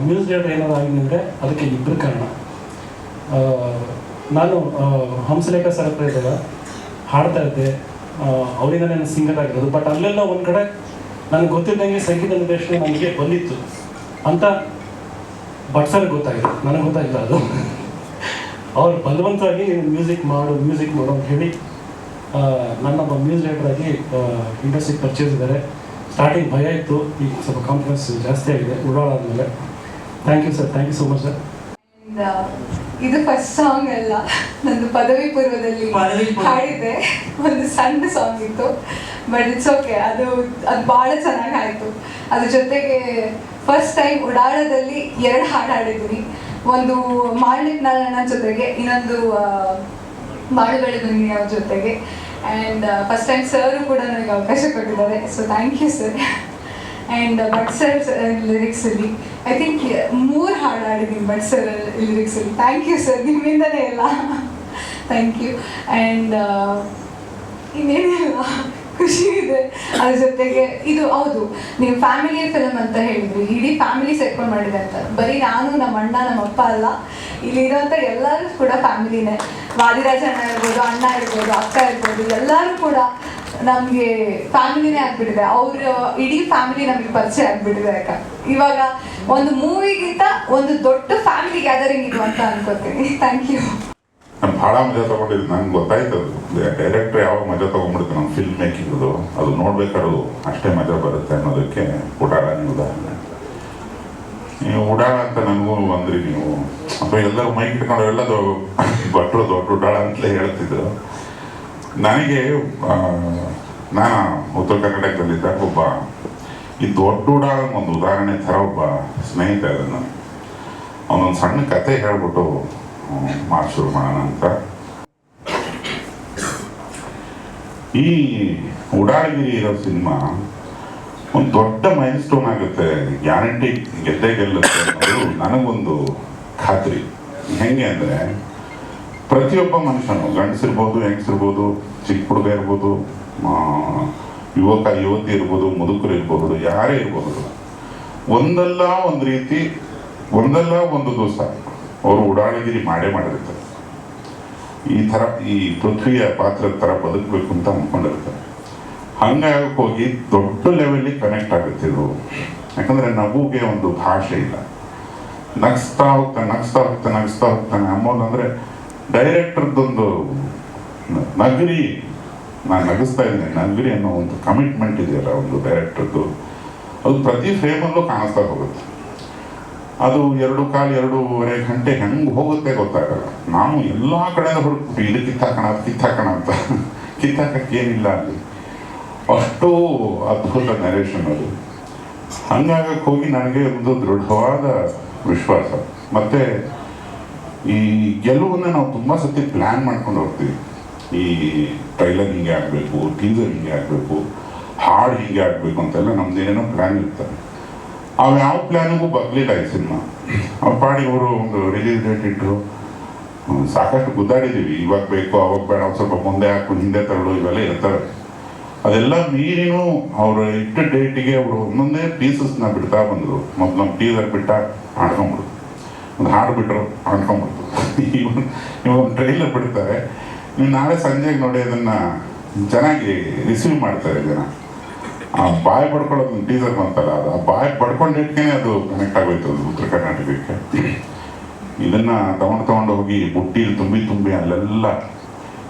ನ್ಯೂಸ್ ಡೈರೆಕ್ಟರ್ ಏನಾದ್ರು ಆಗಿದ್ದರೆ ಅದಕ್ಕೆ ಇಬ್ಬರು ಕಾರಣ. ನಾನು ಹಂಸಲೇಖ ಸರ್ ಹತ್ರ ಇದ್ದಾಗ ಹಾಡ್ತಾ ಇದ್ದೆ, ಅವರಿಂದ ನಾನು ಸಿಂಗರ್ ಆಗಿರೋದು. ಬಟ್ ಅಲ್ಲೆಲ್ಲ ಒಂದು ಕಡೆ ನನಗೆ ಗೊತ್ತಿದ್ದಂಗೆ ಸಂಗೀತ ನಿರ್ದೇಶನ ನನಗೆ ಬಂದಿತ್ತು ಅಂತ ಭಟ್ ಸರ್ಗೆ ಗೊತ್ತಾಗಿದೆ, ನನಗೆ ಗೊತ್ತಾಗಿಲ್ಲ ಅದು. ಅವ್ರು ಬಲವಂತವಾಗಿ ಮ್ಯೂಸಿಕ್ ಮಾಡು ಅಂತ ಹೇಳಿ ನನ್ನೊಬ್ಬ ಮ್ಯೂಸಿಕ್ ಡೈರೆಕ್ಟರ್ ಆಗಿ ಇಂಡಸ್ಟ್ರಿಗೆ ಪರಿಚಯಿಸಿದ್ದಾರೆ. ಸ್ಟಾರ್ಟಿಂಗ್ ಭಯ ಇತ್ತು, ಈಗ ಸ್ವಲ್ಪ ಕಾನ್ಫಿಡೆನ್ಸ್ ಜಾಸ್ತಿ ಆಗಿದೆ ಉಡಾಳ ಆದಮೇಲೆ. Thank you sir, thank you so much sir. ಇದು ಫಸ್ಟ್ ಸಾಂಗ್ ಅಲ್ಲ, ನಂದು ಪದವಿ ಪೂರ್ವದಲ್ಲಿ ಹಾಡಿದ್ದೆ ಒಂದು ಸಣ್ಣ ಸಾಂಗ್ ಇತ್ತು. ಬಟ್ ಇಟ್ಸ್ ಓಕೆ, ಅದು ಭಾಳ ಚೆನ್ನಾಗಿ ಆಯಿತು. ಅದ್ರ ಜೊತೆಗೆ ಫಸ್ಟ್ ಟೈಮ್ ಉಡಾಳದಲ್ಲಿ 2 ಹಾಡು ಹಾಡಿದ್ದೀನಿ. ಒಂದು ಮಾಳ್ನಿಕ್ ನಾರಾಯಣ ಜೊತೆಗೆ, ಇನ್ನೊಂದು ಬಾಳು ಬೆಳಗುನಿ ಅವ್ರ ಜೊತೆಗೆ. ಆ್ಯಂಡ್ ಫಸ್ಟ್ ಟೈಮ್ ಸರ್ ಕೂಡ ನನಗೆ ಅವಕಾಶ ಕೊಟ್ಟಿದ್ದಾರೆ, so thank you sir. And Bhat sir ಲಿರಿಕ್ಸಲ್ಲಿ ಐ ಥಿಂಕ್ 3 ಹಾಡು ಹಾಡಿದ್ದೀನಿ ಭಟ್ ಸರ್ ಲಿರಿಕ್ಸಲ್ಲಿ. ಥ್ಯಾಂಕ್ ಯು ಸರ್, ನಿಮ್ಮಿಂದನೇ ಎಲ್ಲ ಥ್ಯಾಂಕ್ ಯು. ಆ್ಯಂಡ್ ಇನ್ನೇನಿಲ್ಲ, ಖುಷಿ ಇದೆ. ಅದ್ರ ಜೊತೆಗೆ ಇದು ಹೌದು, ನೀವು ಫ್ಯಾಮಿಲಿ ಫಿಲಮ್ ಅಂತ ಹೇಳಿದ್ರಿ, ಇಡೀ ಫ್ಯಾಮಿಲಿ ಸೇರ್ಕೊಂಡು ಮಾಡಿದೆ ಅಂತ. ಬರೀ ನಾನು, ನಮ್ಮ ಅಣ್ಣ, ನಮ್ಮ ಅಪ್ಪ ಅಲ್ಲ, ಇಲ್ಲಿರೋಂಥ ಎಲ್ಲರೂ ಕೂಡ ಫ್ಯಾಮಿಲಿನೇ. ವಾದಿರಾಜ ಅಣ್ಣ ಇರ್ಬೋದು, ಅಣ್ಣ ಇರ್ಬೋದು, ಅಕ್ಕ ಇರ್ಬೋದು, ಎಲ್ಲರೂ ಕೂಡ ನಮಗೆ ಫ್ಯಾಮಿಲಿನೇ ಆಗ್ಬಿಟ್ಟಿದೆ. ಅವ್ರ ಇಡೀ ಫ್ಯಾಮಿಲಿ ನಮಗೆ ಪರಿಚಯ ಆಗ್ಬಿಟ್ಟಿದೆ. ಇವಾಗ ಒಂದು ಮೂವಿಗಿಂತ ಒಂದು ದೊಡ್ಡ ಫ್ಯಾಮಿಲಿ ಗ್ಯಾದರಿಂಗ್ ಇದು ಅಂತ ಅನ್ಕೋತೀನಿ. Thank you. ನಾನು ಭಾಳ ಮಜಾ ತೊಗೊಂಡಿದ್ದು, ನಂಗೆ ಗೊತ್ತಾಯ್ತು ಅದು ಡೈರೆಕ್ಟ್ರ್ ಯಾವಾಗ ಮಜಾ ತೊಗೊಂಡ್ಬಿಡ್ತು ನಮ್ಮ ಫಿಲ್ಮ್ ಮೇಕಿಂಗ್ದು, ಅದು ನೋಡ್ಬೇಕಾದ್ರು ಅಷ್ಟೇ ಮಜಾ ಬರುತ್ತೆ ಅನ್ನೋದಕ್ಕೆ ಉಡಾಳ ಉದಾಹರಣೆ. ನೀವು ಉಡಾಳ ಅಂತ ನನಗೂ ಬಂದ್ರಿ ನೀವು, ಅಥವಾ ಎಲ್ಲರೂ ಮೈಕ್ ಇಟ್ಕೊಂಡು ಎಲ್ಲದು ಭಟ್ರು ದೊಡ್ಡ ಉಡಾಳ ಅಂತಲೇ ಹೇಳ್ತಿದ್ರು. ನನಗೆ ನಾನು ಉತ್ತರ ಕರ್ನಾಟಕದಲ್ಲಿದ್ದಾಗ ಒಬ್ಬ ಈ ದೊಡ್ಡ ಉಡಾಳ ಒಂದು ಉದಾಹರಣೆ ಥರ ಒಬ್ಬ ಸ್ನೇಹಿತ ಇದ್ದ ನನಗೆ. ಅವನೊಂದು ಸಣ್ಣ ಕತೆ ಹೇಳ್ಬಿಟ್ಟು ಮಾತು ಶುರು ಮಾಡೋಣ ಅಂತ. ಈ ಉಡಾಳಗಿರಿ ಇರೋ ಸಿನಿಮಾ ಒಂದು ದೊಡ್ಡ ಮೈಲ್ ಸ್ಟೋನ್ ಆಗುತ್ತೆ, ಗ್ಯಾರಂಟಿ ಗೆದ್ದೇ ಗೆಲ್ಲುತ್ತೆ ಅನ್ನೋದು ನನಗೊಂದು ಖಾತ್ರಿ. ಹೆಂಗೆ ಅಂದರೆ ಪ್ರತಿಯೊಬ್ಬ ಮನುಷ್ಯನು, ಗಂಡಸಿರ್ಬೋದು, ಹೆಂಗಸಿರ್ಬೋದು, ಚಿಕ್ಕ ಹುಡುಗ ಇರ್ಬೋದು, ಯುವಕ ಯುವತಿ ಇರ್ಬೋದು, ಮುದುಕರು ಇರ್ಬೋದು, ಯಾರೇ ಇರಬಹುದು, ಒಂದಲ್ಲ ಒಂದು ರೀತಿ ಒಂದಲ್ಲ ಒಂದು ದಿವಸ ಅವರು ಉಡಾಳಗಿರಿ ಮಾಡಿರ್ತಾರೆ. ಈ ಥರ ಈ ಪೃಥ್ವಿಯ ಪಾತ್ರದ ಥರ ಬದುಕಬೇಕು ಅಂತ ಅಂದ್ಕೊಂಡಿರ್ತಾರೆ. ಹಂಗಾಗಿ ಹೋಗಿ ದೊಡ್ಡ ಲೆವೆಲ್ಲಿ ಕನೆಕ್ಟ್ ಆಗುತ್ತೆ ಇದು. ಯಾಕಂದರೆ ನಗುಗೆ ಒಂದು ಭಾಷೆ ಇಲ್ಲ. ನಗಿಸ್ತಾ ಹೋಗ್ತಾನೆ. ಅಮೋಲ್ ಅಂದರೆ ಡೈರೆಕ್ಟರ್ದೊಂದು ನಗರಿ, ನಾನು ನಗಿಸ್ತಾ ಇದ್ದೀನಿ ನಗರಿ ಅನ್ನೋ ಒಂದು ಕಮಿಟ್ಮೆಂಟ್ ಇದೆಯಲ್ಲ ಒಂದು ಡೈರೆಕ್ಟರ್ದು, ಅದು ಪ್ರತಿ ಫ್ರೇಮಲ್ಲೂ ಕಾಣಿಸ್ತಾ ಹೋಗುತ್ತೆ. ಅದು 2.5-2.5 ಗಂಟೆ ಹೆಂಗೆ ಹೋಗುತ್ತೆ ಗೊತ್ತಾಗಲ್ಲ. ನಾನು ಎಲ್ಲ ಕಡೆಯಿಂದ ಹುಡುಕ್ಬಿಟ್ಟು ಇಲ್ಲಿ ಕಿತ್ತಾಕೋಣ ಅಂತ ಕಿತ್ತಾಕಕ್ಕೇನಿಲ್ಲ ಅಲ್ಲಿ, ಅಷ್ಟು ಅದ್ಭುತ ನರೇಷನ್ ಅದು. ಹಂಗಾಗಕ್ಕೆ ಹೋಗಿ ನನಗೆ ಒಂದು ದೃಢವಾದ ವಿಶ್ವಾಸ. ಮತ್ತು ಈ ಗೆಲುವನ್ನು ನಾವು ತುಂಬ ಸತಿ ಪ್ಲ್ಯಾನ್ ಮಾಡ್ಕೊಂಡು ಹೋಗ್ತೀವಿ. ಈ ಟ್ರೈಲರ್ ಹಿಂಗೆ ಆಗಬೇಕು, ಟೀಸರ್ ಹಿಂಗೆ ಆಗಬೇಕು, ಹಾಡು ಹಿಂಗೆ ಆಗಬೇಕು ಅಂತೆಲ್ಲ ನಮ್ದೇನೇನೋ ಪ್ಲ್ಯಾನ್ ಇರ್ತವೆ. ಅವು ಯಾವ ಪ್ಲ್ಯಾನಿಗೂ ಬರಲಿಲ್ಲ ಈ ಸಿನಿಮಾ. ಅವ್ರ ಪಾಡಿಗೆ ಅವರು ಒಂದು ರಿಲೀಸ್ ಡೇಟ್ ಇಟ್ಟರು, ಸಾಕಷ್ಟು ಗುದ್ದಾಡಿದ್ದೀವಿ, ಇವಾಗ ಬೇಕು ಅವಾಗ ಬೇಡ, ಒಂದು ಸ್ವಲ್ಪ ಮುಂದೆ ಹಾಕು ಹಿಂದೆ ತರಲು ಇವೆಲ್ಲ ಇರ್ತವೆ. ಅದೆಲ್ಲ ಮೀರಿನೂ ಅವರು ಇಟ್ಟ ಡೇಟಿಗೆ ಅವರು ಒಂದೊಂದೇ ಪೀಸಸ್ನ ಬಿಡ್ತಾ ಬಂದರು. ಮೊದಲು ನಮ್ಮ ಟೀಸರ್ ಬಿಟ್ಟ ಆಡ್ಕೊಂಬಿಡ್ತು, ಒಂದು ಹಾಡು ಬಿಟ್ಟರು ಆಡ್ಕೊಂಬಿಡ್ತು, ಇವಾಗ ಒಂದು ಟ್ರೈಲರ್ ಬಿಡ್ತಾರೆ, ನೀವು ನಾಳೆ ಸಂಜೆಗೆ ನೋಡಿ ಅದನ್ನು ಚೆನ್ನಾಗಿ ರಿಸೀವ್ ಮಾಡ್ತಾರೆ ಜನ. ಆ ಬಾಯಿ ಪಡ್ಕೊಳ್ಳೋದು ಟೀಸರ್ ಬಂತಲ್ಲ, ಅದು ಆ ಬಾಯಿ ಪಡ್ಕೊಂಡಿಟ್ಕೇನೆ ಅದು ಕನೆಕ್ಟ್ ಆಗೋಯ್ತು ಅದು ಉತ್ತರ ಕರ್ನಾಟಕಕ್ಕೆ. ಇದನ್ನು ತಗೊಂಡು ಹೋಗಿ ಬುಟ್ಟಿಲಿ ತುಂಬಿ ಅಲ್ಲೆಲ್ಲ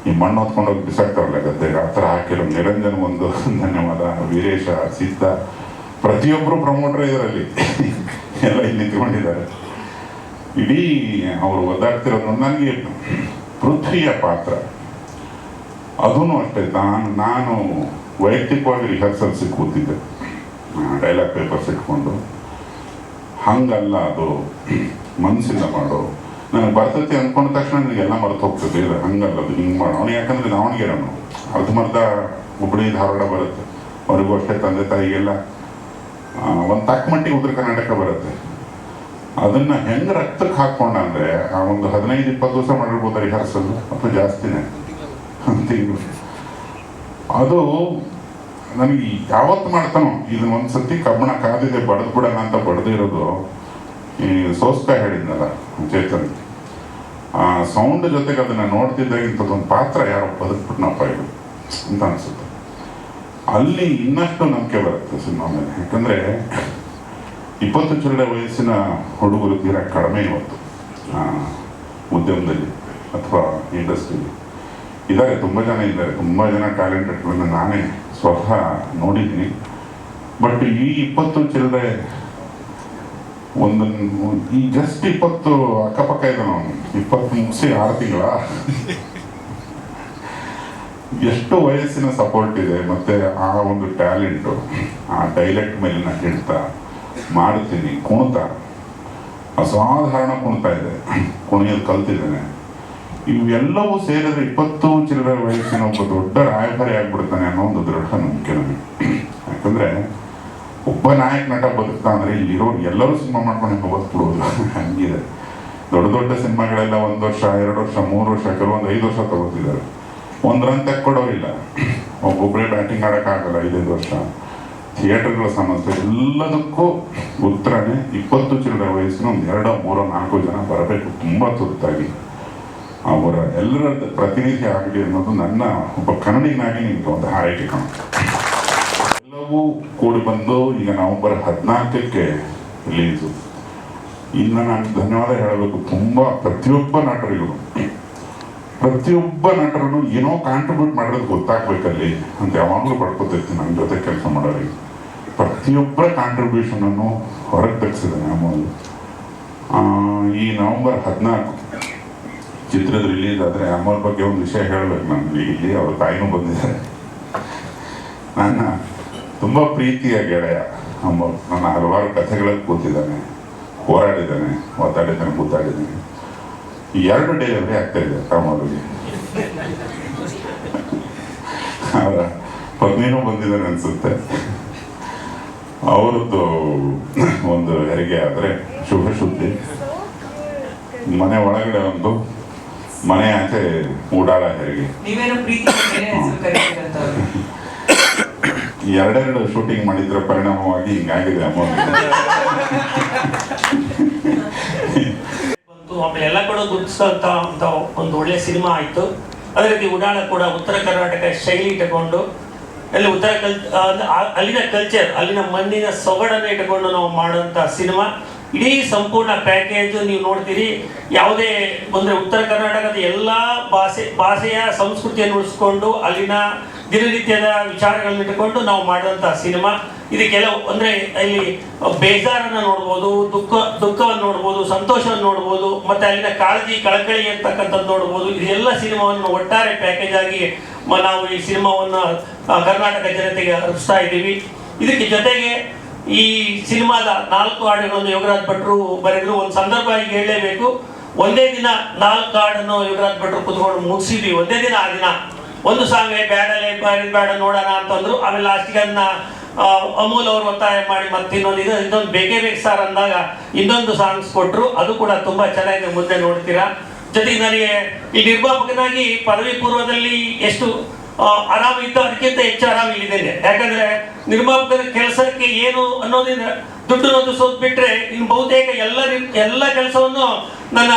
ಈ ಮಣ್ಣು ಹೊತ್ಕೊಂಡು ಹೋಗಿ ಬಿಸಾಕ್ತಾರಲ್ಲ ಗದ್ದೆಗೆ, ಆ ಥರ ಹಾಕಿರೋ ನಿರಂಜನ್ ಒಂದು ಧನ್ಯವಾದ, ವೀರೇಶ, ಸಿದ್ಧ, ಪ್ರತಿಯೊಬ್ಬರು ಪ್ರಮೋಟರ್ ಇದರಲ್ಲಿ ಎಲ್ಲ ಇಲ್ಲಿ ನಿಂತ್ಕೊಂಡಿದ್ದಾರೆ. ಇಡೀ ಅವರು ಒದ್ದಾಡ್ತಿರೋದು ನನಗೆ ಪೃಥ್ವಿಯ ಪಾತ್ರ ಅದೂ ಅಷ್ಟೇ. ನಾನು ವೈಯಕ್ತಿಕವಾಗಿ ರಿಹರ್ಸಲ್ಸ್ ಕೂತಿದ್ದೆ, ಡೈಲಾಗ್ ಪೇಪರ್ಸ್ ಇಟ್ಕೊಂಡು. ಹಂಗಲ್ಲ, ಅದು ಮನಸ್ಸಿಂದ ಮಾಡೋ. ನನಗೆ ಬರ್ತೈತಿ ಅಂದ್ಕೊಂಡ ತಕ್ಷಣ ನನಗೆಲ್ಲ ಮರೆತು ಹೋಗ್ತದೆ. ಇದು ಹಂಗಲ್ಲ, ಅದು ಹಿಂಗೆ ಮಾಡೋಣ. ಯಾಕಂದರೆ ದಾವಣಗೆರೆನು ಅರ್ಧಮರ್ಧ ಹುಬ್ಬಳ್ಳಿ ಧಾರವಾಡ ಬರುತ್ತೆ, ಅವ್ರಿಗೂ ಅಷ್ಟೇ ತಂದೆ ತಾಯಿಗೆಲ್ಲ ಒಂದು ತಕ್ಕ ಮಟ್ಟಿಗೆ ಉತ್ತರ ಕರ್ನಾಟಕ ಬರುತ್ತೆ. ಅದನ್ನು ಹೆಂಗೆ ರಕ್ತಕ್ಕೆ ಹಾಕ್ಕೊಂಡ ಅಂದರೆ ಆ ಒಂದು 15-20 ದಿವಸ ಮಾಡಿರ್ಬೋದು ರಿಹರ್ಸಲ್, ಅಥವಾ ಜಾಸ್ತಿನೇ ತಿಂಗಳು. ಅದು ನನಗೆ ಯಾವತ್ತು ಮಾಡ್ತಾನೋ ಇದನ್ನ ಒಂದು ಸತಿ ಕಬ್ಬಣ ಕಾದಿದೆ ಬಡ್ದು ಬಿಡೋಣ ಅಂತ ಬಡ್ದಿರೋದು ಈ ಸೋಸ್ತಾ ಹೇಳಿದ್ನಲ್ಲ ಚೇತನ್, ಆ ಸೌಂಡ್ ಜೊತೆಗೆ ಅದನ್ನು ನೋಡ್ತಿದ್ದಾಗ ಇಂಥದ್ದೊಂದು ಪಾತ್ರ ಯಾರೋ ಬದುಕ್ಬಿಟ್ನಪ್ಪ ಇದು ಅಂತ ಅನಿಸುತ್ತೆ. ಅಲ್ಲಿ ಇನ್ನಷ್ಟು ನಂಬಿಕೆ ಬರುತ್ತೆ ಸಿನಿಮಾ ಮೇಲೆ. ಯಾಕಂದರೆ 20 ಚಿಲ್ಲರೆ ವಯಸ್ಸಿನ ಹುಡುಗರು ತೀರಾ ಕಡಿಮೆ ಇವತ್ತು ಉದ್ಯಮದಲ್ಲಿ ಅಥವಾ ಇಂಡಸ್ಟ್ರಿಯಲ್ಲಿ ಇದ್ದಾರೆ. ತುಂಬ ಜನ ಇದ್ದಾರೆ, ತುಂಬ ಜನ ಟ್ಯಾಲೆಂಟೆಡ್ಗಳನ್ನ ನಾನೇ ಸ್ವತಃ ನೋಡಿದ್ದೀನಿ. ಬಟ್ ಈ 20 ಚಿಲ್ಲರೆ ಈ ಜಸ್ಟ್ 20 ಅಕ್ಕಪಕ್ಕ ಇದ್ದಾನೆ ಅವನು, 20 ಮುಗಿಸಿ 6 ತಿಂಗಳ ಎಷ್ಟು ವಯಸ್ಸಿನ ಸಪೋರ್ಟ್ ಇದೆ, ಮತ್ತು ಆ ಒಂದು ಟ್ಯಾಲೆಂಟು, ಆ ಡೈಲೆಕ್ಟ್ ಮೇಲಿನ ಹಿಡ್ತ, ಮಾಡ್ತೀನಿ ಕುಣಿತ, ಅಸಾಧಾರಣ ಕುಣಿತ ಇದೆ, ಕುಣಿಯೋದು ಕಲ್ತಿದ್ದಾನೆ. ಇವೆಲ್ಲವೂ ಸೇರಿದ್ರೆ 20 ಚಿಲ್ಲರೆ ವಯಸ್ಸಿನ ಒಬ್ಬ ದೊಡ್ಡ ರಾಯಭಾರಿ ಆಗ್ಬಿಡ್ತಾನೆ ಅನ್ನೋ ಒಂದು ದೃಢ ನಂಬಿಕೆ ನನಗೆ. ಯಾಕಂದರೆ ಒಬ್ಬ ನಾಯಕ ನಟ ಬದುಕ್ತಾ ಅಂದರೆ ಇಲ್ಲಿರೋರು ಎಲ್ಲರೂ ಸಿನಿಮಾ ಮಾಡ್ಕೊಂಡು ಬದುಕ್ಬಿಡೋದು ಹಂಗಿದೆ. ದೊಡ್ಡ ದೊಡ್ಡ ಸಿನಿಮಾಗಳೆಲ್ಲ 1 ವರ್ಷ 2 ವರ್ಷ 3 ವರ್ಷ, ಕೆಲವೊಂದು 5 ವರ್ಷ ತಗೋತಿದ್ದಾರೆ. ಒಂದು ರನ್ ತೆಕ್ಕೊಡೋರಿಲ್ಲ, ಒಬ್ಬೊಬ್ಬರೇ ಬ್ಯಾಟಿಂಗ್ ಆಡೋಕ್ಕಾಗಲ್ಲ 5-5 ವರ್ಷ. ಥಿಯೇಟರ್ಗಳ ಸಮಸ್ಯೆ ಎಲ್ಲದಕ್ಕೂ ಉತ್ತರನೇ 20 ಚಿಲ್ಲರೆ ವಯಸ್ಸಿನ ಒಂದು 2, 3, 4 ಜನ ಬರಬೇಕು ತುಂಬ ತುರ್ತಾಗಿ. ಅವರ ಎಲ್ಲರ ಪ್ರತಿನಿಧಿ ಆಗಲಿ ಅನ್ನೋದು ನನ್ನ ಒಬ್ಬ ಕನ್ನಡಿಗನಾಗಿ ನಿಮಗೆ ಒಂದು ಹಾರೈಕೆ ಕಾಣುತ್ತೆ. ಎಲ್ಲವೂ ಕೂಡಿ ಬಂದು ಈಗ ನವೆಂಬರ್ 14ಕ್ಕೆ ರಿಲೀಸು. ಇನ್ನು ನಾನು ಧನ್ಯವಾದ ಹೇಳಬೇಕು ತುಂಬ ಪ್ರತಿಯೊಬ್ಬ ನಟರನ್ನು ಏನೋ ಕಾಂಟ್ರಿಬ್ಯೂಟ್ ಮಾಡೋದು ಗೊತ್ತಾಗ್ಬೇಕಲ್ಲಿ ಅಂತ ಯಾವಾಗಲೂ ಪಡ್ಕೊತಿರ್ತೀನಿ. ನನ್ನ ಜೊತೆ ಕೆಲಸ ಮಾಡೋರಿಗೆ ಪ್ರತಿಯೊಬ್ಬರ ಕಾಂಟ್ರಿಬ್ಯೂಷನನ್ನು ಹೊರಗೆ ತೆಗೆಸಿದ್ದಾನೆ ಅಮೋಲ್. ಈ ನವೆಂಬರ್ 14 ಚಿತ್ರದ ರಿಲೀಸ್ ಆದರೆ ಅಮೋಲ್ ಬಗ್ಗೆ ಒಂದು ವಿಷಯ ಹೇಳಬೇಕು. ನಾನು ಇಲ್ಲಿ ಅವ್ರ ತಾಯಿನೂ ಬಂದಿದ್ದಾರೆ. ನನ್ನ ತುಂಬ ಪ್ರೀತಿಯ ಗೆಳೆಯ ಅಮೋಲ್. ನನ್ನ ಹಲವಾರು ಕಥೆಗಳಲ್ಲಿ ಕೂತಿದ್ದಾನೆ, ಹೋರಾಡಿದ್ದಾನೆ, ಕೂತಾಡಿದ್ದಾನೆ. 2 ಡೆಲಿವರಿ ಆಗ್ತಾ ಇದೆ ಅಮೋಲ್ಗೆ. ಅವರ ಪತ್ನಿನೂ ಬಂದಿದ್ದಾನೆ ಅನಿಸುತ್ತೆ. ಅವರದ್ದು ಒಂದು ಹೆರಿಗೆ ಆದರೆ ಶುಭ ಸುದ್ದಿ. ಮನೆ ಒಳಗಡೆ ಒಂದು, ಮನೆ ಆಚೆ ಉಡಾಳ ಹೆರಿಗೆ. 2 ಶೂಟಿಂಗ್ ಮಾಡಿದ್ರ ಪರಿಣಾಮವಾಗಿ ಹಿಂಗಾಗಿದೆ ಅಮೌಂಟ್. ಆಮೇಲೆ ಎಲ್ಲ ಕೂಡ ಗುರುತಿಸುವಂತ ಒಂದು ಒಳ್ಳೆ ಸಿನಿಮಾ ಆಯಿತು. ಅದೇ ರೀತಿ ಉಡಾಳ ಕೂಡ ಉತ್ತರ ಕರ್ನಾಟಕ ಶೈಲಿ ಇಟ್ಟುಕೊಂಡು ಅಲ್ಲಿ ಅಲ್ಲಿನ ಕಲ್ಚರ್, ಅಲ್ಲಿನ ಮಣ್ಣಿನ ಸೊಗಡನ್ನು ಇಟ್ಟುಕೊಂಡು ನಾವು ಮಾಡುವಂಥ ಸಿನಿಮಾ. ಇಡೀ ಸಂಪೂರ್ಣ ಪ್ಯಾಕೇಜ್ ನೀವು ನೋಡ್ತೀರಿ. ಯಾವುದೇ ಅಂದರೆ ಉತ್ತರ ಕರ್ನಾಟಕದ ಎಲ್ಲ ಭಾಷೆಯ ಸಂಸ್ಕೃತಿಯನ್ನು ಉಳಿಸ್ಕೊಂಡು ಅಲ್ಲಿನ ದಿನನಿತ್ಯದ ವಿಚಾರಗಳನ್ನ ಇಟ್ಟುಕೊಂಡು ನಾವು ಮಾಡಿದಂಥ ಸಿನಿಮಾ. ಇದು ಕೆಲವು ಅಂದರೆ ಇಲ್ಲಿ ಬೇಜಾರನ್ನು ನೋಡ್ಬೋದು, ದುಃಖವನ್ನು ನೋಡ್ಬೋದು, ಸಂತೋಷವನ್ನು ನೋಡ್ಬೋದು, ಮತ್ತು ಅಲ್ಲಿನ ಕಾಳಜಿ ಕಳಕಳಿ ಅಂತಕ್ಕಂಥದ್ದು ನೋಡ್ಬೋದು. ಇದೆಲ್ಲ ಸಿನಿಮಾವನ್ನು ಒಟ್ಟಾರೆ ಪ್ಯಾಕೇಜ್ ಆಗಿ ನಾವು ಈ ಸಿನಿಮಾವನ್ನು ಕರ್ನಾಟಕ ಜನತೆಗೆ ಅರ್ಪಿಸ್ತಾ ಇದ್ದೀವಿ. ಇದಕ್ಕೆ ಜೊತೆಗೆ ಈ ಸಿನಿಮಾದ 4 ಹಾಡುಗಳನ್ನು ಯೋಗರಾಜ್ ಭಟ್ರು ಬರೆದ್ರು. ಒಂದು ಸಂದರ್ಭ ಈಗ ಹೇಳಲೇಬೇಕು. ಒಂದೇ ದಿನ 4 ಹಾಡನ್ನು ಯುವರಾಜ್ ಭಟ್ರು ಕುತ್ಕೊಂಡು ಮುಗಿಸಿದ್ವಿ ಒಂದೇ ದಿನ. ಆ ದಿನ ಒಂದು ಸಾಂಗ್ ಬೇಡಲೇ ಬೇಡ ನೋಡೋಣ ಅಂತಂದ್ರು. ಆಮೇಲೆ ಲಾಸ್ಟಿಗೆ ಅದನ್ನ ಅಮೂಲ್ ಅವರು ಒತ್ತಾಯ ಮಾಡಿ ಮತ್ತೆ ಇದೊಂದು ಬೇಕೇ ಬೇಕು ಸರ್ ಅಂದಾಗ ಇನ್ನೊಂದು ಸಾಂಗ್ಸ್ ಕೊಟ್ಟರು. ಅದು ಕೂಡ ತುಂಬಾ ಚೆನ್ನಾಗಿದೆ, ಮುಂದೆ ನೋಡ್ತೀರಾ. ಜೊತೆಗೆ ನನಗೆ ಈ ನಿರ್ಮಾಪಕನಾಗಿ ಪದವಿ ಪೂರ್ವದಲ್ಲಿ ಎಷ್ಟು ಆರಾಮ ಇತ್ತು ಅದಕ್ಕಿಂತ ಹೆಚ್ಚು ಆರಾಮ ಇಲ್ಲಿದ್ದೇನೆ. ಯಾಕಂದ್ರೆ ನಿರ್ಮಾಪಕರ ಕೆಲಸಕ್ಕೆ ಏನು ಅನ್ನೋದ್ರಿಂದ ದುಡ್ಡು ಸೋತ್ ಬಿಟ್ರೆ ಇನ್ನು ಬಹುತೇಕ ಎಲ್ಲ ಕೆಲಸವನ್ನು ನನ್ನ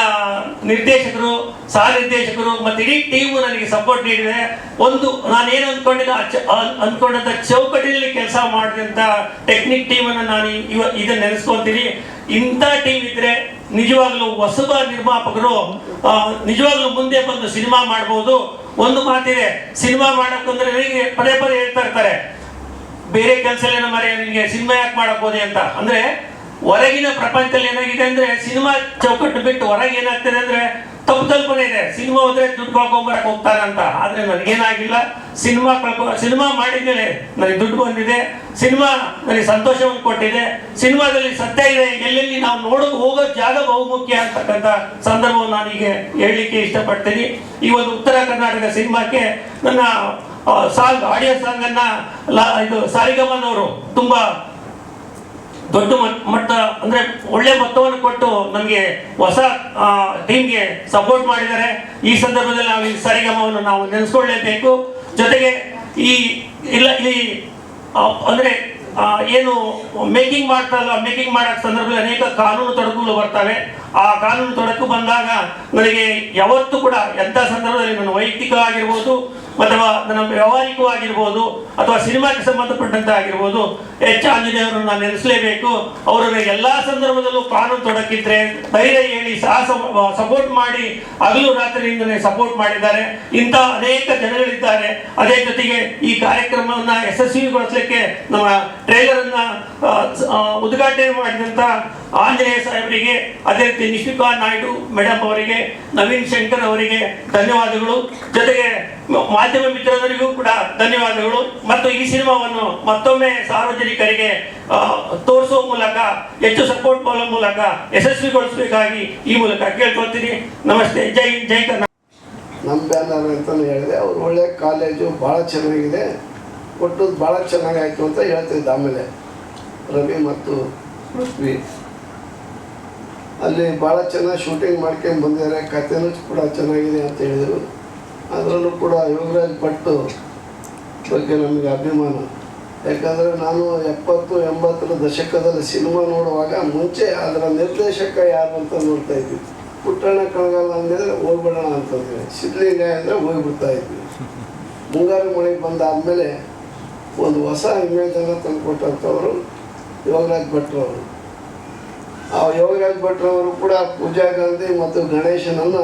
ನಿರ್ದೇಶಕರು, ಸಹ ನಿರ್ದೇಶಕರು ಮತ್ತೆ ಇಡೀ ಟೀಮು ನನಗೆ ಸಪೋರ್ಟ್ ನೀಡಿದೆ. ಒಂದು ನಾನೇನು ಅಂದ್ಕೊಂಡಂತ ಚೌಕಟ್ಟಿನಲ್ಲಿ ಕೆಲಸ ಮಾಡಿದಂತ ಟೆಕ್ನಿಕ್ ಟೀಮನ್ನು ನಾನು ಇದನ್ನ ನೆನೆಸ್ಕೊಂತೀನಿ. ಇಂಥ ಟೀಮ್ ಇದ್ರೆ ನಿಜವಾಗ್ಲೂ ಹೊಸಬ ನಿರ್ಮಾಪಕರು ನಿಜವಾಗ್ಲೂ ಮುಂದೆ ಬಂದು ಸಿನಿಮಾ ಮಾಡ್ಬೋದು. ಒಂದು ಮಾತಿದೆ, ಸಿನಿಮಾ ಮಾಡಕ್ಕಂದ್ರೆ ನನಗೆ ಪದೇ ಪದೇ ಹೇಳ್ತಾ ಇರ್ತಾರೆ, ಬೇರೆ ಕೆಲಸ ಏನೋ ಮರೆ ನಿನಗೆ ಸಿನಿಮಾ ಯಾಕೆ ಮಾಡಕ್ ಹೋದೆ ಅಂತ. ಅಂದ್ರೆ ಹೊರಗಿನ ಪ್ರಪಂಚದಲ್ಲಿ ಏನಾಗಿದೆ ಅಂದ್ರೆ ಸಿನಿಮಾ ಚೌಕಟ್ಟು ಬಿಟ್ಟು ಹೊರಗೆ ಏನಾಗ್ತದೆ ಅಂದ್ರೆ ತಪ್ಪು ಕಲ್ಪನೆ ಇದೆ, ಸಿನಿಮಾ ಹೋದ್ರೆ ದುಡ್ಡು ಕಳ್ಕೊಂಬರಕ್ ಹೋಗ್ತಾರ ಅಂತ. ಆದ್ರೆ ನನಗೇನಾಗಿಲ್ಲ, ಸಿನಿಮಾ ಮಾಡಿದ್ಮೇಲೆ ನನಗೆ ದುಡ್ಡು ಬಂದಿದೆ, ಸಿನಿಮಾ ನನಗೆ ಸಂತೋಷವನ್ನು ಕೊಟ್ಟಿದೆ, ಸಿನಿಮಾದಲ್ಲಿ ಸತ್ಯ ಇದೆ, ಎಲ್ಲೆಲ್ಲಿ ನಾವು ಹೋಗೋ ಜಾಗ ಬಹುಮುಖ್ಯ ಅಂತಕ್ಕಂಥ ಸಂದರ್ಭವನ್ನು ನಾನೀಗ ಹೇಳಲಿಕ್ಕೆ ಇಷ್ಟಪಡ್ತೀನಿ. ಈ ಒಂದು ಉತ್ತರ ಕರ್ನಾಟಕ ಸಿನಿಮಾಕ್ಕೆ ನನ್ನ ಸಾಂಗ್ ಆಡಿಯೋ ಸಾಂಗ್ ಅನ್ನ ಇದು ಸಾರಿಗಮನವರು ತುಂಬಾ ದೊಡ್ಡ ಮಟ್ಟ ಅಂದ್ರೆ ಒಳ್ಳೆ ಮೊತ್ತವನ್ನು ಕೊಟ್ಟು ನಮಗೆ ಹೊಸ ಟೀಮ್ಗೆ ಸಪೋರ್ಟ್ ಮಾಡಿದ್ದಾರೆ. ಈ ಸಂದರ್ಭದಲ್ಲಿ ನಾವು ಈ ಸಾರಿಗಮವನ್ನು ನಾವು ನೆನೆಸ್ಕೊಳ್ಳೇಬೇಕು. ಜೊತೆಗೆ ಇಲ್ಲಿ ಅಂದ್ರೆ ಏನು ಮೇಕಿಂಗ್ ಮಾಡ್ತಾರಲ್ಲ, ಮೇಕಿಂಗ್ ಮಾಡೋ ಸಂದರ್ಭದಲ್ಲಿ ಅನೇಕ ಕಾನೂನು ತೊಡಕುಗಳು ಬರ್ತವೆ. ಆ ಕಾನೂನು ತೊಡಕು ಬಂದಾಗ ನನಗೆ ಯಾವತ್ತೂ ಕೂಡ ಎಂಥ ಸಂದರ್ಭದಲ್ಲಿ ನನ್ನ ವೈಯಕ್ತಿಕ ಆಗಿರ್ಬೋದು ಅಥವಾ ನನ್ನ ವ್ಯವಹಾರಿಕವಾಗಿರ್ಬೋದು ಅಥವಾ ಸಿನಿಮಾಕ್ಕೆ ಸಂಬಂಧಪಟ್ಟಂತೆ ಆಗಿರ್ಬೋದು ಆಂಜನೇಯರನ್ನು ನಾನು ನೆನೆಸಲೇಬೇಕು. ಅವರನ್ನು ಎಲ್ಲ ಸಂದರ್ಭದಲ್ಲೂ ಕಾನೂನು ತೊಡಕಿದ್ರೆ ಧೈರ್ಯ ಹೇಳಿ ಸಪೋರ್ಟ್ ಮಾಡಿ ಹಗಲು ರಾತ್ರಿಯಿಂದಲೇ ಸಪೋರ್ಟ್ ಮಾಡಿದ್ದಾರೆ. ಇಂಥ ಅನೇಕ ಜನಗಳಿದ್ದಾರೆ. ಅದೇ ಜೊತೆಗೆ ಈ ಕಾರ್ಯಕ್ರಮವನ್ನು ಯಶಸ್ವಿಗೊಳಿಸಲಿಕ್ಕೆ ನಮ್ಮ ಟ್ರೈಲರ್ ಅನ್ನ ಉದ್ಘಾಟನೆ ಮಾಡಿದಂತ ಆಂಜನೇಯ ಸಾಹೇಬರಿಗೆ, ಅದೇ ರೀತಿ ನಿಶಿಕಾ ನಾಯ್ಡು ಮೇಡಮ್ ಅವರಿಗೆ, ನವೀನ್ ಶಂಕರ್ ಅವರಿಗೆ ಧನ್ಯವಾದಗಳು. ಜೊತೆಗೆ ಮಾಧ್ಯಮ ಮಿತ್ರರಿಗೂ ಕೂಡ ಧನ್ಯವಾದಗಳು. ಮತ್ತು ಈ ಸಿನಿಮಾವನ್ನು ಮತ್ತೊಮ್ಮೆ ಸಾರ್ವಜನಿಕರಿಗೆ ತೋರಿಸುವ ಮೂಲಕ, ಹೆಚ್ಚು ಸಪೋರ್ಟ್ ಮಾಡುವ ಮೂಲಕ ಯಶಸ್ವಿಗೊಳಿಸಬೇಕಾಗಿ ಈ ಮೂಲಕ ಕೇಳ್ಕೊಳ್ತೀನಿ. ನಮಸ್ತೆ. ಜೈ ಜೈ ಕರ್ನಾಟಕ. ನಮ್ಮ ಬ್ಯಾನರ್ ಅಂತಲೇ ಹೇಳಿದೆ. ಅವರು ಒಳ್ಳೆ ಕಾಲೇಜು, ಭಾಳ ಚೆನ್ನಾಗಿದೆ, ಕೊಟ್ಟದ್ದು ಭಾಳ ಚೆನ್ನಾಗಾಯಿತು ಅಂತ ಹೇಳ್ತಿದ್ದೆ. ಆಮೇಲೆ ರವಿ ಮತ್ತು ಪೃಥ್ವಿ ಅಲ್ಲಿ ಭಾಳ ಚೆನ್ನಾಗಿ ಶೂಟಿಂಗ್ ಮಾಡ್ಕೊಂಡು ಬಂದಿದ್ದಾರೆ, ಕಥೆನೂ ಕೂಡ ಚೆನ್ನಾಗಿದೆ ಅಂತ ಹೇಳಿದರು. ಅದರಲ್ಲೂ ಕೂಡ ಯೋಗರಾಜ್ ಭಟ್ ಬಗ್ಗೆ ನಮಗೆ ಅಭಿಮಾನ. ಯಾಕಂದರೆ ನಾನು 70-80 ದಶಕದಲ್ಲಿ ಸಿನಿಮಾ ನೋಡುವಾಗ ಮುಂಚೆ ಅದರ ನಿರ್ದೇಶಕ ಯಾರು ಅಂತ ನೋಡ್ತಾ ಇದ್ವಿ. ಪುಟ್ಟಣ್ಣ ಕಣಗಾಲ ಅಂದರೆ ಹೋಗ್ಬಿಡೋಣ ಅಂತಂದ್ರೆ, ಸಿದ್ಧಲಿಂಗಾಯ ಅಂದರೆ ಹೋಗ್ಬಿಡ್ತಾ ಇದ್ವಿ. ಮುಂಗಾರು ಮಳೆ ಬಂದಾದಮೇಲೆ ಒಂದು ಹೊಸ ಇಮೇಜನ್ನು ತಂದುಕೊಟ್ಟಂಥವರು ಯೋಗರಾಜ್ ಭಟ್ರವರು. ಆ ಯೋಗರಾಜ್ ಭಟ್ರವರು ಕೂಡ ಪೂಜಾ ಗಾಂಧಿ ಮತ್ತು ಗಣೇಶನನ್ನು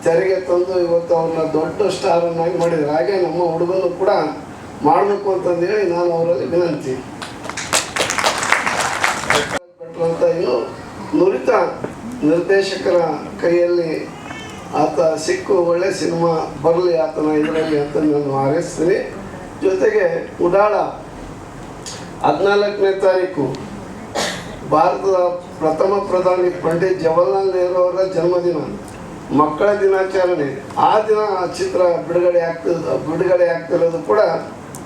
ತೆರೆಗೆ ತಂದು ಇವತ್ತು ಅವ್ರನ್ನ ದೊಡ್ಡ ಸ್ಟಾರನ್ನಾಗಿ ಮಾಡಿದ್ರು. ಹಾಗೆ ನಮ್ಮ ಹುಡುಗನು ಕೂಡ ಮಾಡಬೇಕು ಅಂತಂದೇಳಿ ನಾನು ಅವರಲ್ಲಿ ವಿನಂತಿ. ಭಟ್ರು ಅಂತ ಇನ್ನು ನುರಿತ ನಿರ್ದೇಶಕರ ಕೈಯಲ್ಲಿ ಆತ ಸಿಕ್ಕು ಒಳ್ಳೆ ಸಿನಿಮಾ ಬರಲಿ ಆತನ ಇದರಲ್ಲಿ ಅಂತ ನಾನು ಹಾರೈಸ್ತೀನಿ. ಜೊತೆಗೆ ಉಡಾಳ 14ನೇ ತಾರೀಕು ಭಾರತದ ಪ್ರಥಮ ಪ್ರಧಾನಿ ಪಂಡಿತ್ ಜವಾಹರ್ಲಾಲ್ ನೆಹರು ಅವರ ಜನ್ಮದಿನ, ಮಕ್ಕಳ ದಿನಾಚರಣೆ. ಆ ದಿನ ಆ ಚಿತ್ರ ಬಿಡುಗಡೆ ಆಗ್ತಿರೋದು ಕೂಡ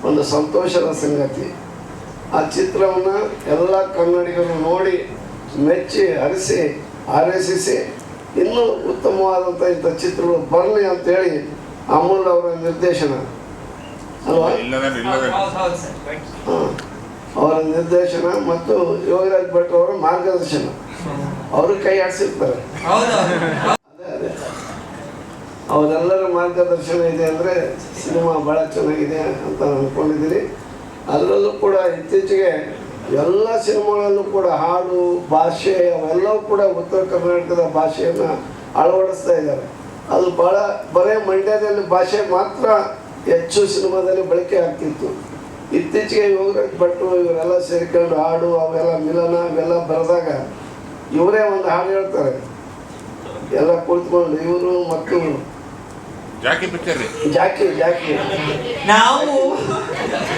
ಒಂದು ಸಂತೋಷದ ಸಂಗತಿ. ಆ ಚಿತ್ರವನ್ನು ಎಲ್ಲ ಕನ್ನಡಿಗರು ನೋಡಿ ಮೆಚ್ಚಿ ಹಾರೈಸಿ ಇನ್ನೂ ಉತ್ತಮವಾದಂಥ ಇಂಥ ಚಿತ್ರಗಳು ಬರಲಿ ಅಂತೇಳಿ ಅಮೂಲ್ ಅವರ ನಿರ್ದೇಶನ ಅಲ್ವಾ, ಅವರ ನಿರ್ದೇಶನ ಮತ್ತು ಯೋಗರಾಜ್ ಭಟ್ ಅವರ ಮಾರ್ಗದರ್ಶನ, ಅವರು ಕೈ ಆಡಿಸಿರ್ತಾರೆ. ಅದೇ ಅವರೆಲ್ಲರ ಮಾರ್ಗದರ್ಶನ ಇದೆ ಅಂದರೆ ಸಿನಿಮಾ ಭಾಳ ಚೆನ್ನಾಗಿದೆ ಅಂತ ಅಂದ್ಕೊಂಡಿದ್ದೀನಿ. ಅದರಲ್ಲೂ ಕೂಡ ಇತ್ತೀಚೆಗೆ ಎಲ್ಲ ಸಿನಿಮಾಗಳಲ್ಲೂ ಕೂಡ ಹಾಡು, ಭಾಷೆ ಅವೆಲ್ಲವೂ ಕೂಡ ಉತ್ತರ ಕರ್ನಾಟಕದ ಭಾಷೆಯನ್ನು ಅಳವಡಿಸ್ತಾ ಇದ್ದಾರೆ. ಅದು ಬರೇ ಮಂಡ್ಯದಲ್ಲಿ ಭಾಷೆ ಮಾತ್ರ ಹೆಚ್ಚು ಸಿನಿಮಾದಲ್ಲಿ ಬಳಕೆ ಆಗ್ತಿತ್ತು. ಇತ್ತೀಚೆಗೆ ಯೋಗರಾಜ್ ಭಟ್ರು ಇವರೆಲ್ಲ ಸೇರಿಕೊಂಡು ಹಾಡು ಅವೆಲ್ಲ ಮಿಲನ ಅವೆಲ್ಲ ಬರೆದಾಗ ಇವರೇ ಒಂದು ಹಾಡು ಹೇಳ್ತಾರೆ ಎಲ್ಲ ಕುಳಿತುಕೊಂಡು, ಇವರು ಮತ್ತು ಜಾಕಿ ನಾವು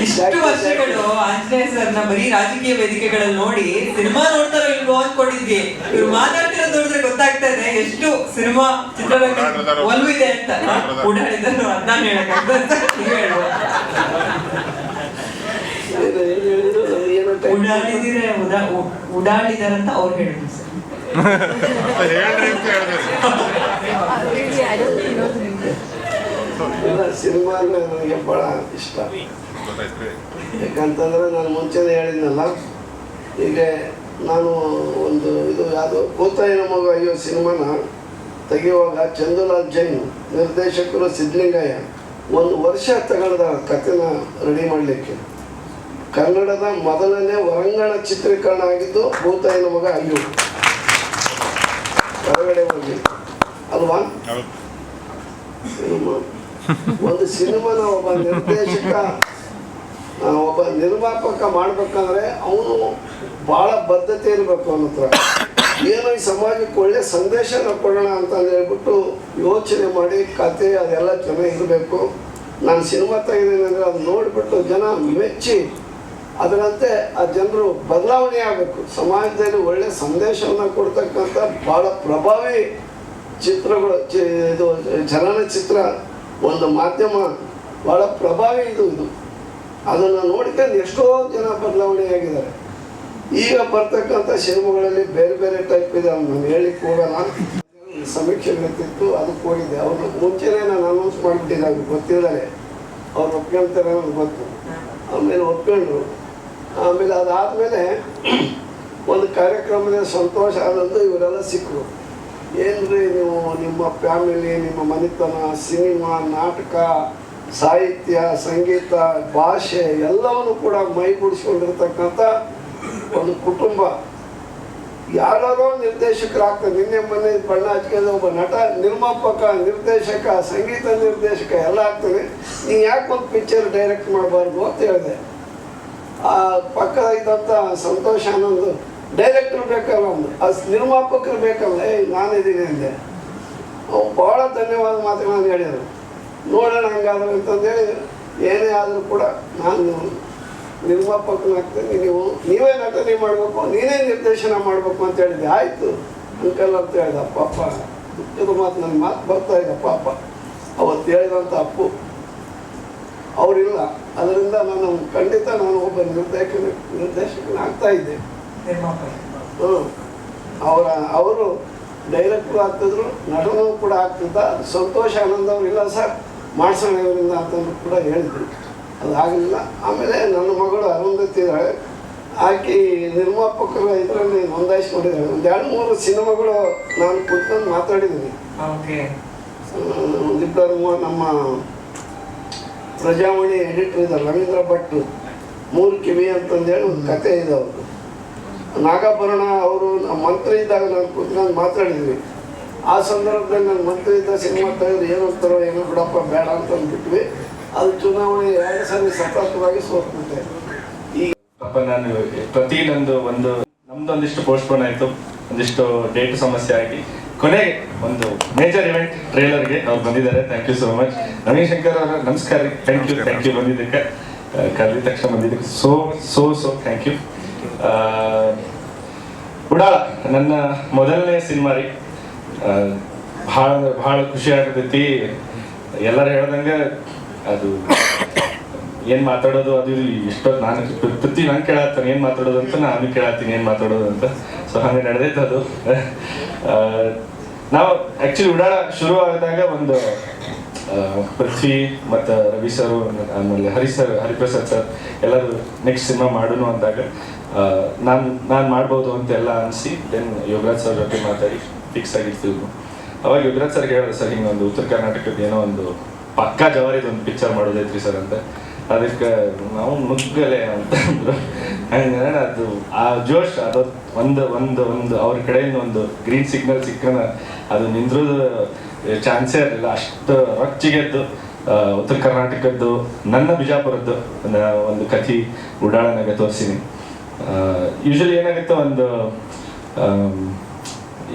ಇಷ್ಟು ವರ್ಷಗಳು ಆಂಜನೇಯ ಸರ್ನ ಬರೀ ರಾಜಕೀಯ ವೇದಿಕೆಗಳಲ್ಲಿ ನೋಡಿ ಸಿನಿಮಾ ನೋಡ್ತಾರೋ ಇಲ್ವೋ ಅಂದ್ಕೊಂಡಿದ್ವಿ. ಇವ್ರು ಮಾತಾಡ್ತಿರೋದು ನೋಡಿದ್ರೆ ಗೊತ್ತಾಗ್ತಾ ಇದೆ ಎಷ್ಟು ಸಿನಿಮಾ ಚಿತ್ರರಂಗ ಒಲವು ಇದೆ ಅಂತ. ಉಡಾಳಿದರು ಅದನ್ನ ಹೇಳಕ್ಕಾಗ್ತದೆ, ನೀವ್ ಹೇಳುವ. ಉಡಾಳಿದಾರಂತ ಅವ್ರು ಹೇಳಿದ್ರು ಸರ್. ಸಿನಿಮಾ ಅಂದ್ರೆ ನನಗೆ ಬಹಳ ಇಷ್ಟ. ಯಾಕಂತಂದ್ರೆ ನಾನು ಮುಂಚೆನೇ ಹೇಳಿದ್ನಲ್ಲ, ಈಗ ನಾನು ಒಂದು ಇದು ಯಾವುದು ಭೂತಾಯಿನ ಮಗ ಅಯ್ಯೋ ಸಿನಿಮಾನ ತೆಗೆಯುವಾಗ ಚಂದುಲಾಲ್ ಜೈನ್ ನಿರ್ದೇಶಕರು ಸಿದ್ಧಲಿಂಗಯ್ಯ 1 ವರ್ಷ ತಗೊಂಡ ಕಥೆನ ರೆಡಿ ಮಾಡಲಿಕ್ಕೆ. ಕನ್ನಡದ ಮೊದಲನೇ ಹೊರಾಂಗಣ ಚಿತ್ರೀಕರಣ ಆಗಿದ್ದು ಭೂತಾಯಿನ ಮಗ ಅಯ್ಯೋ ಹೊರಗಡೆ ಹೋಗಿ ಅಲ್ವಾ. ಒಂದು ಸಿನಿಮಾನ ಒಬ್ಬ ನಿರ್ದೇಶಕ ಒಬ್ಬ ನಿರ್ಮಾಪಕ ಮಾಡ್ಬೇಕಂದ್ರೆ ಅವನು ಭಾಳ ಬದ್ಧತೆ ಇರಬೇಕು ಅವನ ಹತ್ರ. ಏನೋ ಈ ಸಮಾಜಕ್ಕೆ ಒಳ್ಳೆ ಸಂದೇಶನ ಕೊಡೋಣ ಅಂತ ಹೇಳ್ಬಿಟ್ಟು ಯೋಚನೆ ಮಾಡಿ ಕತೆ ಅದೆಲ್ಲ ಚೆನ್ನಾಗಿರಬೇಕು. ನಾನು ಸಿನಿಮಾ ತೆಗೆದೇನೆ ಅಂದರೆ ಅದು ನೋಡಿಬಿಟ್ಟು ಜನ ಮೆಚ್ಚಿ ಅದರಂತೆ ಆ ಜನರು ಬದಲಾವಣೆ ಆಗಬೇಕು. ಸಮಾಜದಲ್ಲಿ ಒಳ್ಳೆ ಸಂದೇಶವನ್ನು ಕೊಡ್ತಕ್ಕಂಥ ಭಾಳ ಪ್ರಭಾವಿ ಚಿತ್ರಗಳು, ಇದು ಚಲನಚಿತ್ರ ಒಂದು ಮಾಧ್ಯಮ ಭಾಳ ಪ್ರಭಾವಿ ಇದು. ಅದನ್ನು ನೋಡ್ಕೊಂಡು ಎಷ್ಟೋ ಜನ ಬದಲಾವಣೆ ಆಗಿದ್ದಾರೆ. ಈಗ ಬರ್ತಕ್ಕಂಥ ಸಿನಿಮಾಗಳಲ್ಲಿ ಬೇರೆ ಬೇರೆ ಟೈಪ್ ಇದೆ, ನಾನು ಹೇಳಿಕ್ಕೆ ಹೋಗಲ್ಲ. ಸಮೀಕ್ಷೆಗಳಿತ್ತು, ಅದಕ್ಕೆ ಹೋಗಿದ್ದೆ. ಅವ್ರು ಮುಂಚೆನೇ ನಾನು ಅನೌನ್ಸ್ ಮಾಡಿಬಿಟ್ಟಿದ್ದೆ, ಅವ್ರಿಗೆ ಗೊತ್ತಿದ್ದಾರೆ, ಅವ್ರು ಒಪ್ಕೊಳ್ತಾರೆ ಅನ್ನೋದು ಗೊತ್ತು. ಆಮೇಲೆ ಒಪ್ಕೊಂಡ್ರು. ಆಮೇಲೆ ಅದಾದಮೇಲೆ ಒಂದು ಕಾರ್ಯಕ್ರಮದ ಸಂತೋಷ ಆನಂದು ಇವರೆಲ್ಲ ಸಿಕ್ಕರು. ಏನ್ರಿ ನೀವು ನಿಮ್ಮ ಫ್ಯಾಮಿಲಿ, ನಿಮ್ಮ ಮನೆತನ, ಸಿನಿಮಾ, ನಾಟಕ, ಸಾಹಿತ್ಯ, ಸಂಗೀತ, ಭಾಷೆ ಎಲ್ಲವನ್ನು ಕೂಡ ಮೈಗೂಡಿಸ್ಕೊಂಡಿರ್ತಕ್ಕಂಥ ಒಂದು ಕುಟುಂಬ. ಯಾರೋ ನಿರ್ದೇಶಕರಾಗ್ತಾರೆ. ನಿನ್ನೆ ಮೊನ್ನೆ ಬಣ್ಣ ಹಚ್ಕೊಂಡು ಒಬ್ಬ ನಟ, ನಿರ್ಮಾಪಕ, ನಿರ್ದೇಶಕ, ಸಂಗೀತ ನಿರ್ದೇಶಕ ಎಲ್ಲ ಆಗ್ತಾನೆ. ನೀವು ಯಾಕೆ ಒಂದು ಪಿಕ್ಚರ್ ಡೈರೆಕ್ಟ್ ಮಾಡಬಾರ್ದು ಅಂತ ಹೇಳಿದೆ. ಆ ಪಕ್ಕದ ಇದ್ದಂಥ ಸಂತೋಷ ಅನ್ನೊಂದು ಡೈರೆಕ್ಟ್ರು ಬೇಕಲ್ಲ, ಒಂದು ನಿರ್ಮಾಪಕರು ಬೇಕಲ್ಲ, ನಾನಿದ್ದೀನಿ ಅಂದೆ. ಅವ್ರು ಭಾಳ ಧನ್ಯವಾದ ಮಾತುಗಳನ್ನು ಹೇಳಿದರು. ನೋಡೋಣ ಹಂಗಾದ್ರೆ ಅಂತಂದೇಳಿ ಏನೇ ಆದರೂ ಕೂಡ ನಾನು ನಿರ್ಮಾಪಕನಾಗ್ತೇನೆ, ನೀವೇ ನಟನೆ ಮಾಡಬೇಕು, ನೀನೇ ನಿರ್ದೇಶನ ಮಾಡಬೇಕು ಅಂತ ಹೇಳಿದೆ. ಆಯಿತು ಅಂಕಲ್ ಅಂತ ಹೇಳಿದ. ಪಾಪ ದುಃಖದ ಮಾತು, ನನ್ನ ಮಾತು ಬರ್ತಾ ಇದೆ. ಪಾಪ ಅವತ್ತು ಹೇಳಿದಂಥ ಅಪ್ಪು ಅವರಿಲ್ಲ. ಅದರಿಂದ ನಾನು ಖಂಡಿತ ನಾನು ಒಬ್ಬ ನಿರ್ದೇಶಕನಾಗ್ತಾ ಇದ್ದೆ. ಅವರು ಡೈರೆಕ್ಟ್ರು ಆಗ್ತಿದ್ರು, ನಟನೂ ಕೂಡ ಆಗ್ತಿದ್ದ. ಸಂತೋಷ ಆನಂದ್ ಅವರು ಇಲ್ಲ ಸರ್ ಮಾಡ್ಸೋಣ ಇವರಿಂದ ಅಂತಂದು ಕೂಡ ಹೇಳಿದ್ರು. ಅದು ಆಗಲಿಲ್ಲ. ಆಮೇಲೆ ನನ್ನ ಮಗಳು ಅರುಂಧತಿ ಇದ್ದಾಳೆ, ಆಕೆ ನಿರ್ಮಾಪಕರ ಇದರಲ್ಲಿ ನೋಂದಾಯಿಸ್ಕೊಂಡಿದ್ದಾಳೆ. ಒಂದು 2-3 ಸಿನಿಮಾಗಳು ನಾನು ಕೂತ್ಕೊಂಡು ಮಾತಾಡಿದ್ದೀನಿ. ಒಂದಿಬ್ಬರು ನಮ್ಮ ಪ್ರಜಾವಾಣಿ ಎಡಿಟರ್ ಇದ್ದಾರೆ, ರವೀಂದ್ರ ಭಟ್, 3 ಕಿವಿ ಅಂತಂದೇಳಿ ಒಂದು ಕತೆ ಇದೆ. ಅವರು ನಾಗಾಭರಣ ಅವರು ಮಂತ್ರಿ ಇದ್ದಾಗ ನಾನು ಕೂತ್ಕೊಂಡು ಮಾತಾಡಿದ್ವಿ. ಆ ಸಂದರ್ಭದಲ್ಲಿ ನಾನು ಮಂತ್ರಿ ಇದ್ದ ಸಿನಿಮಾ ತೆಗೆದು ಏನಂತಾರೋ ಏನೋ ಬಿಡಪ್ಪ ಬೇಡ ಅಂತ ಅಂದ್ಬಿಟ್ವಿ. ಅದು ಚುನಾವಣೆ 2 ಸಾರಿ ಸತತವಾಗಿ ಸೋತ್ಬಿಟ್ಟೆ. ಈಗ ನಾನು ಪ್ರತಿ ನಮ್ದೊಂದಿಷ್ಟು ಪೋಸ್ಟ್ಪೋನ್ ಆಯಿತು, ಒಂದಿಷ್ಟು ಡೇಟ್ ಸಮಸ್ಯೆ ಆಗಿ ಕೊನೆಗೆ ಒಂದು ಮೇಜರ್ ಇವೆಂಟ್ ಟ್ರೇಲರ್ಗೆ ಅವ್ರು ಬಂದಿದ್ದಾರೆ. Thank you so much. Naveen Shankar ಅವರ ನಮಸ್ಕಾರ ರೀ. ಥ್ಯಾಂಕ್ ಯು ಬಂದಿದ್ದಕ್ಕೆ, ಕರೆದ ತಕ್ಷಣ ಬಂದಿದ್ದಕ್ಕೆ ಸೋ ಥ್ಯಾಂಕ್ ಯು. ಉಡಾಳ ನನ್ನ ಮೊದಲನೇ ಸಿನಿಮಾ ರೀ. ಭಾಳ ಖುಷಿ ಆಗ್ತೈತಿ. ಎಲ್ಲರೂ ಹೇಳ್ದಂಗೆ ಅದು ಏನು ಮಾತಾಡೋದು ಅದು ಎಷ್ಟೊತ್ತು ನಾನು ಪ್ರತಿ ನಂಗೆ ಕೇಳತ್ತೀನಿ ಏನು ಮಾತಾಡೋದು ಅಂತ, ನಾನು ಕೇಳತ್ತೀನಿ ಏನು ಮಾತಾಡೋದು ಅಂತ. ಸೊ ಹಾಗೆ ನಡೆದೈತೆ ಅದು. ನಾವು ಆ್ಯಕ್ಚುಲಿ ಉಡಾಳ ಶುರು ಆದಾಗ ಒಂದು ಪೃಥ್ವಿ ಮತ್ತು ರವಿ ಸರ್, ಆಮೇಲೆ ಹರಿಪ್ರಸಾದ್ ಸರ್ ಎಲ್ಲರೂ ನೆಕ್ಸ್ಟ್ ಸಿನಿಮಾ ಮಾಡೋಣ ಅಂದಾಗ ನಾನು ಮಾಡ್ಬೋದು ಅಂತೆಲ್ಲ ಅನಿಸಿ ದೆನ್ ಯೋಗರಾಜ್ ಸರ್ ಜೊತೆ ಮಾತಾಡಿ ಫಿಕ್ಸ್ ಆಗಿತ್ತು. ಅವಾಗ ಯೋಗರಾಜ್ ಸರ್ಗೆ ಹೇಳಿದೆ, ಸರ್ ಹಿಂಗೊಂದು ಉತ್ತರ ಕರ್ನಾಟಕದ ಏನೋ ಒಂದು ಪಕ್ಕಾ ಜವಾರಿದು ಒಂದು ಪಿಕ್ಚರ್ ಮಾಡೋದೈತ್ರಿ ಸರ್ ಅಂತ. ಅದಕ್ಕೆ ನಾವು ನುಗ್ಗಲೆ ಅಂತಂದ್ರು. ಹಂಗೆ ಅದು ಆ ಜೋಶ್ ಅದು ಒಂದು ಅವ್ರ ಕಡೆಯಿಂದ ಒಂದು ಗ್ರೀನ್ ಸಿಗ್ನಲ್ ಸಿಕ್ಕನ ಅದು ನಿಂದ್ರದ ಚಾನ್ಸೇ ಇರಲಿಲ್ಲ. ಅಷ್ಟು ರೊಚ್ಚಿಗೆದ್ದು ಉತ್ತರ ಕರ್ನಾಟಕದ್ದು ನನ್ನ ಬಿಜಾಪುರದ್ದು ಒಂದು ಕಥೆ ಉಡಾಳನಾಗ ತೋರಿಸಿನಿ. ಯೂಶಲಿ ಏನಾಗುತ್ತೆ, ಒಂದು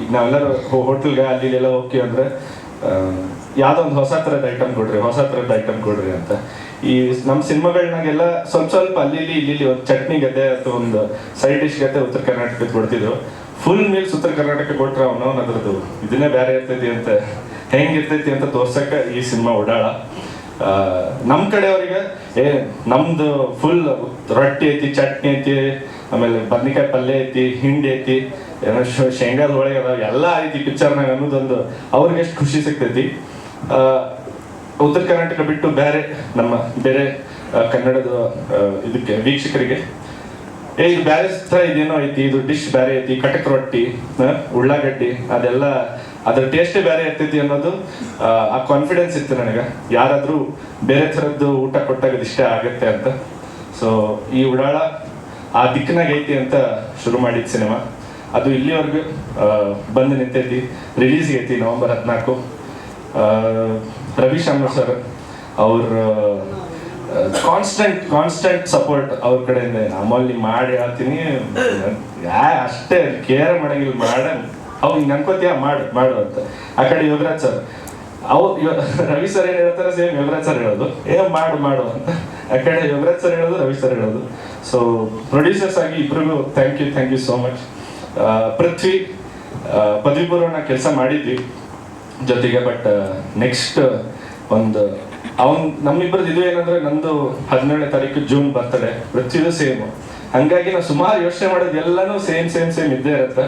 ಈಗ ನಾವೆಲ್ಲರೂ ಹೋಟೆಲ್ಗೆ ಅಲ್ಲಿ ಎಲ್ಲ ಹೋಗ್ತೀವಿ ಅಂದರೆ ಯಾವುದೋ ಒಂದು ಹೊಸ ಥರದ ಐಟಮ್ ಕೊಡ್ರಿ ಅಂತ. ಈ ನಮ್ಮ ಸಿನಿಮಾಗಳನ್ನಾಗೆಲ್ಲ ಸ್ವಲ್ಪ ಅಲ್ಲಿ ಇಲ್ಲಿ ಒಂದು ಚಟ್ನಿ ಗದ್ದೆ ಅಥವಾ ಒಂದು ಸೈಡ್ ಡಿಶ್ ಗದ್ದೆ ಉತ್ತರ ಕರ್ನಾಟಕದ ಕೊಡ್ತಿದ್ರು. ಫುಲ್ ಮೀಲ್ಸ್ ಉತ್ತರ ಕರ್ನಾಟಕ ಕೊಟ್ರೆ ಅವನವನ್ ಅದ್ರದ್ದು ಇದನ್ನೇ ಬೇರೆ ಇರ್ತೈತಿ ಅಂತ ಹೆಂಗಿರ್ತೈತಿ ಅಂತ ತೋರ್ಸಕ್ಕೆ ಈ ಸಿನಿಮಾ ಉಡಾಳ. ನಮ್ಮ ಕಡೆಯವ್ರಿಗೆ ನಮ್ದು ಫುಲ್ ರೊಟ್ಟಿ ಐತಿ, ಚಟ್ನಿ ಐತಿ, ಆಮೇಲೆ ಬದ್ನಿಕಾಯಿ ಪಲ್ಯ ಐತಿ, ಹಿಂಡಿ ಐತಿ, ಶೇಂಗಾದ ಹೋಳಿಗೆ ಅದಾವ, ಎಲ್ಲ ಐತಿ ಪಿಕ್ಚರ್ನಾಗ ಅನ್ನೋದೊಂದು ಅವ್ರಿಗೆ ಎಷ್ಟು ಖುಷಿ ಸಿಗ್ತೈತಿ. ಉತ್ತರ ಕರ್ನಾಟಕ ಬಿಟ್ಟು ಬೇರೆ ಕನ್ನಡದ ಇದಕ್ಕೆ ವೀಕ್ಷಕರಿಗೆ ಇದು ಬ್ಯಾರೆ ಥರ ಇದೇನೋ ಐತಿ, ಇದು ಡಿಶ್ ಬ್ಯಾರೆ ಐತಿ, ಕಟಕ್ ರೊಟ್ಟಿ, ಉಳ್ಳಾಗಡ್ಡಿ, ಅದೆಲ್ಲ ಅದ್ರ ಟೇಸ್ಟೇ ಬೇರೆ ಇರ್ತೈತಿ ಅನ್ನೋದು ಆ ಕಾನ್ಫಿಡೆನ್ಸ್ ಇತ್ತು ನನಗೆ. ಯಾರಾದ್ರೂ ಬೇರೆ ಥರದ್ದು ಊಟ ಕೊಟ್ಟಾಗ ಇಷ್ಟ ಆಗತ್ತೆ ಅಂತ. ಸೊ ಈ ಉಡಾಳ ಆ ದಿಕ್ಕಿನಾಗ ಐತಿ ಅಂತ ಶುರು ಮಾಡಿದ ಸಿನಿಮಾ. ಅದು ಇಲ್ಲಿವರೆಗೂ ಬಂದು ನಿಂತೈತಿ. ರಿಲೀಸ್ ಐತಿ November 14. ರವಿ ಶಾಮರ್ ಸರ್ ಅವ್ರ ಕಾನ್ಸ್ಟೆಂಟ್ ಸಪೋರ್ಟ್ ಅವ್ರ ಕಡೆಯಿಂದ ಅಮೂಲ್ಯ ಮಾಡಿ ಹೇಳ್ತೀನಿ. ಅಷ್ಟೇ ಕೇರ್ ಮಾಡಂಗಿಲ್ಲ, ಅವ್ರು ಹಿಂಗೆ ಅನ್ಕೋತೀಯ ಮಾಡು ಅಂತ. ಆ ಕಡೆ ಯೋಗರಾಜ್ ಸರ್ ರವಿ ಸರ್ ಏನ್ ಹೇಳ್ತಾರೆ ಸೇಮ್ ಯೋಗರಾಜ್ ಸರ್ ಹೇಳೋದು, ಮಾಡು ಅಂತ. ಆ ಕಡೆ ಯೋಗರಾಜ್ ಸರ್ ಹೇಳೋದು, ರವಿ ಸರ್ ಹೇಳೋದು. ಸೊ ಪ್ರೊಡ್ಯೂಸರ್ಸ್ ಆಗಿ ಇಬ್ರಿಗೂ ಥ್ಯಾಂಕ್ ಯು ಸೋ ಮಚ್. ಪೃಥ್ವಿ ಪದವಿ ಪೂರ್ವ ಕೆಲಸ ಮಾಡಿದ್ವಿ ಜೊತೆಗೆ. ಬಟ್ ನೆಕ್ಸ್ಟ್ ಒಂದು ನಮ್ಮಿಬ್ಬರದ್ದು ಇದು ಏನಂದ್ರೆ, ನಂದು 17ನೇ ತಾರೀಕು ಜೂನ್ ಬರ್ತಡೆ, ಪೃಥ್ವಿದು ಸೇಮ್. ಹಂಗಾಗಿ ನಾವು ಸುಮಾರು ಯೋಚನೆ ಮಾಡೋದು ಎಲ್ಲಾನು ಸೇಮ್ ಇದ್ದೇ ಇರುತ್ತೆ.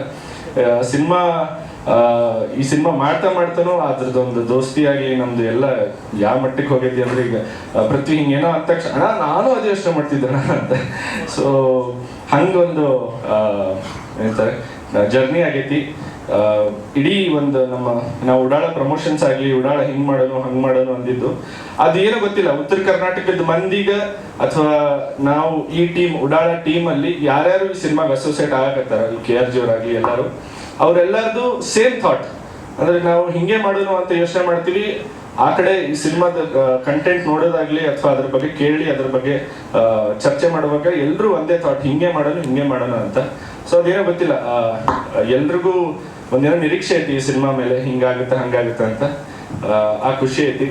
ಈ ಸಿನಿಮಾ ಮಾಡ್ತಾನೂ ಅದ್ರದ್ದೊಂದು ದೋಸ್ತಿಯಾಗಿ ನಮ್ದು ಎಲ್ಲ ಯಾವ ಮಟ್ಟಕ್ಕೆ ಹೋಗೈತಿ ಅಂದ್ರೆ, ಈಗ ಪೃಥ್ವಿ ಹಿಂಗೇನೋ ಅಂದ ತಕ್ಷಣ ನಾನು ಅದೇ ಯೋಚನೆ ಮಾಡ್ತಿದ್ದೆ ಅಂತ. ಸೊ ಹಂಗೊಂದು ಏನಂತಾರೆ ಜರ್ನಿ ಆಗೈತಿ. ಇಡೀ ಒಂದು ನಾವು ಉಡಾಳ ಪ್ರಮೋಷನ್ಸ್ ಆಗಲಿ, ಉಡಾಳ ಹಿಂಗ್ ಮಾಡೋನು ಅಂದಿದ್ದು ಅದೇನೋ ಗೊತ್ತಿಲ್ಲ. ಉತ್ತರ ಕರ್ನಾಟಕದ ಮಂದಿಗ ಅಥವಾ ನಾವು ಈ ಉಡಾಳ ಟೀಮ್ ಅಲ್ಲಿ ಯಾರ್ಯಾರು ಈ ಸಿನಿಮಾಗೆ ಅಸೋಸಿಯೇಟ್ ಆಗಕತ್ತಾರ, ಈ KRG ಅವರಾಗ್ಲಿ ಎಲ್ಲರೂ, ಅವರೆಲ್ಲರದು ಸೇಮ್ ಥಾಟ್. ಅಂದ್ರೆ ನಾವು ಹಿಂಗೆ ಮಾಡೋನು ಅಂತ ಯೋಚನೆ ಮಾಡ್ತೀವಿ. ಆ ಕಡೆ ಈ ಸಿನಿಮಾದ ಕಂಟೆಂಟ್ ನೋಡೋದಾಗ್ಲಿ ಅಥವಾ ಅದ್ರ ಬಗ್ಗೆ ಕೇಳಿ ಅದ್ರ ಬಗ್ಗೆ ಚರ್ಚೆ ಮಾಡುವಾಗ ಎಲ್ರು ಒಂದೇ ಥಾಟ್, ಹಿಂಗೆ ಮಾಡೋಣ ಅಂತ. ಸೊ ಅದೇನೋ ಗೊತ್ತಿಲ್ಲ, ಎಲ್ರಿಗೂ ಒಂದೇನೋ ನಿರೀಕ್ಷೆ ಐತಿ ಈ ಸಿನಿಮಾ ಮೇಲೆ, ಹಂಗಾಗುತ್ತೆ ಅಂತ. ಆ ಖುಷಿ ಐತಿ.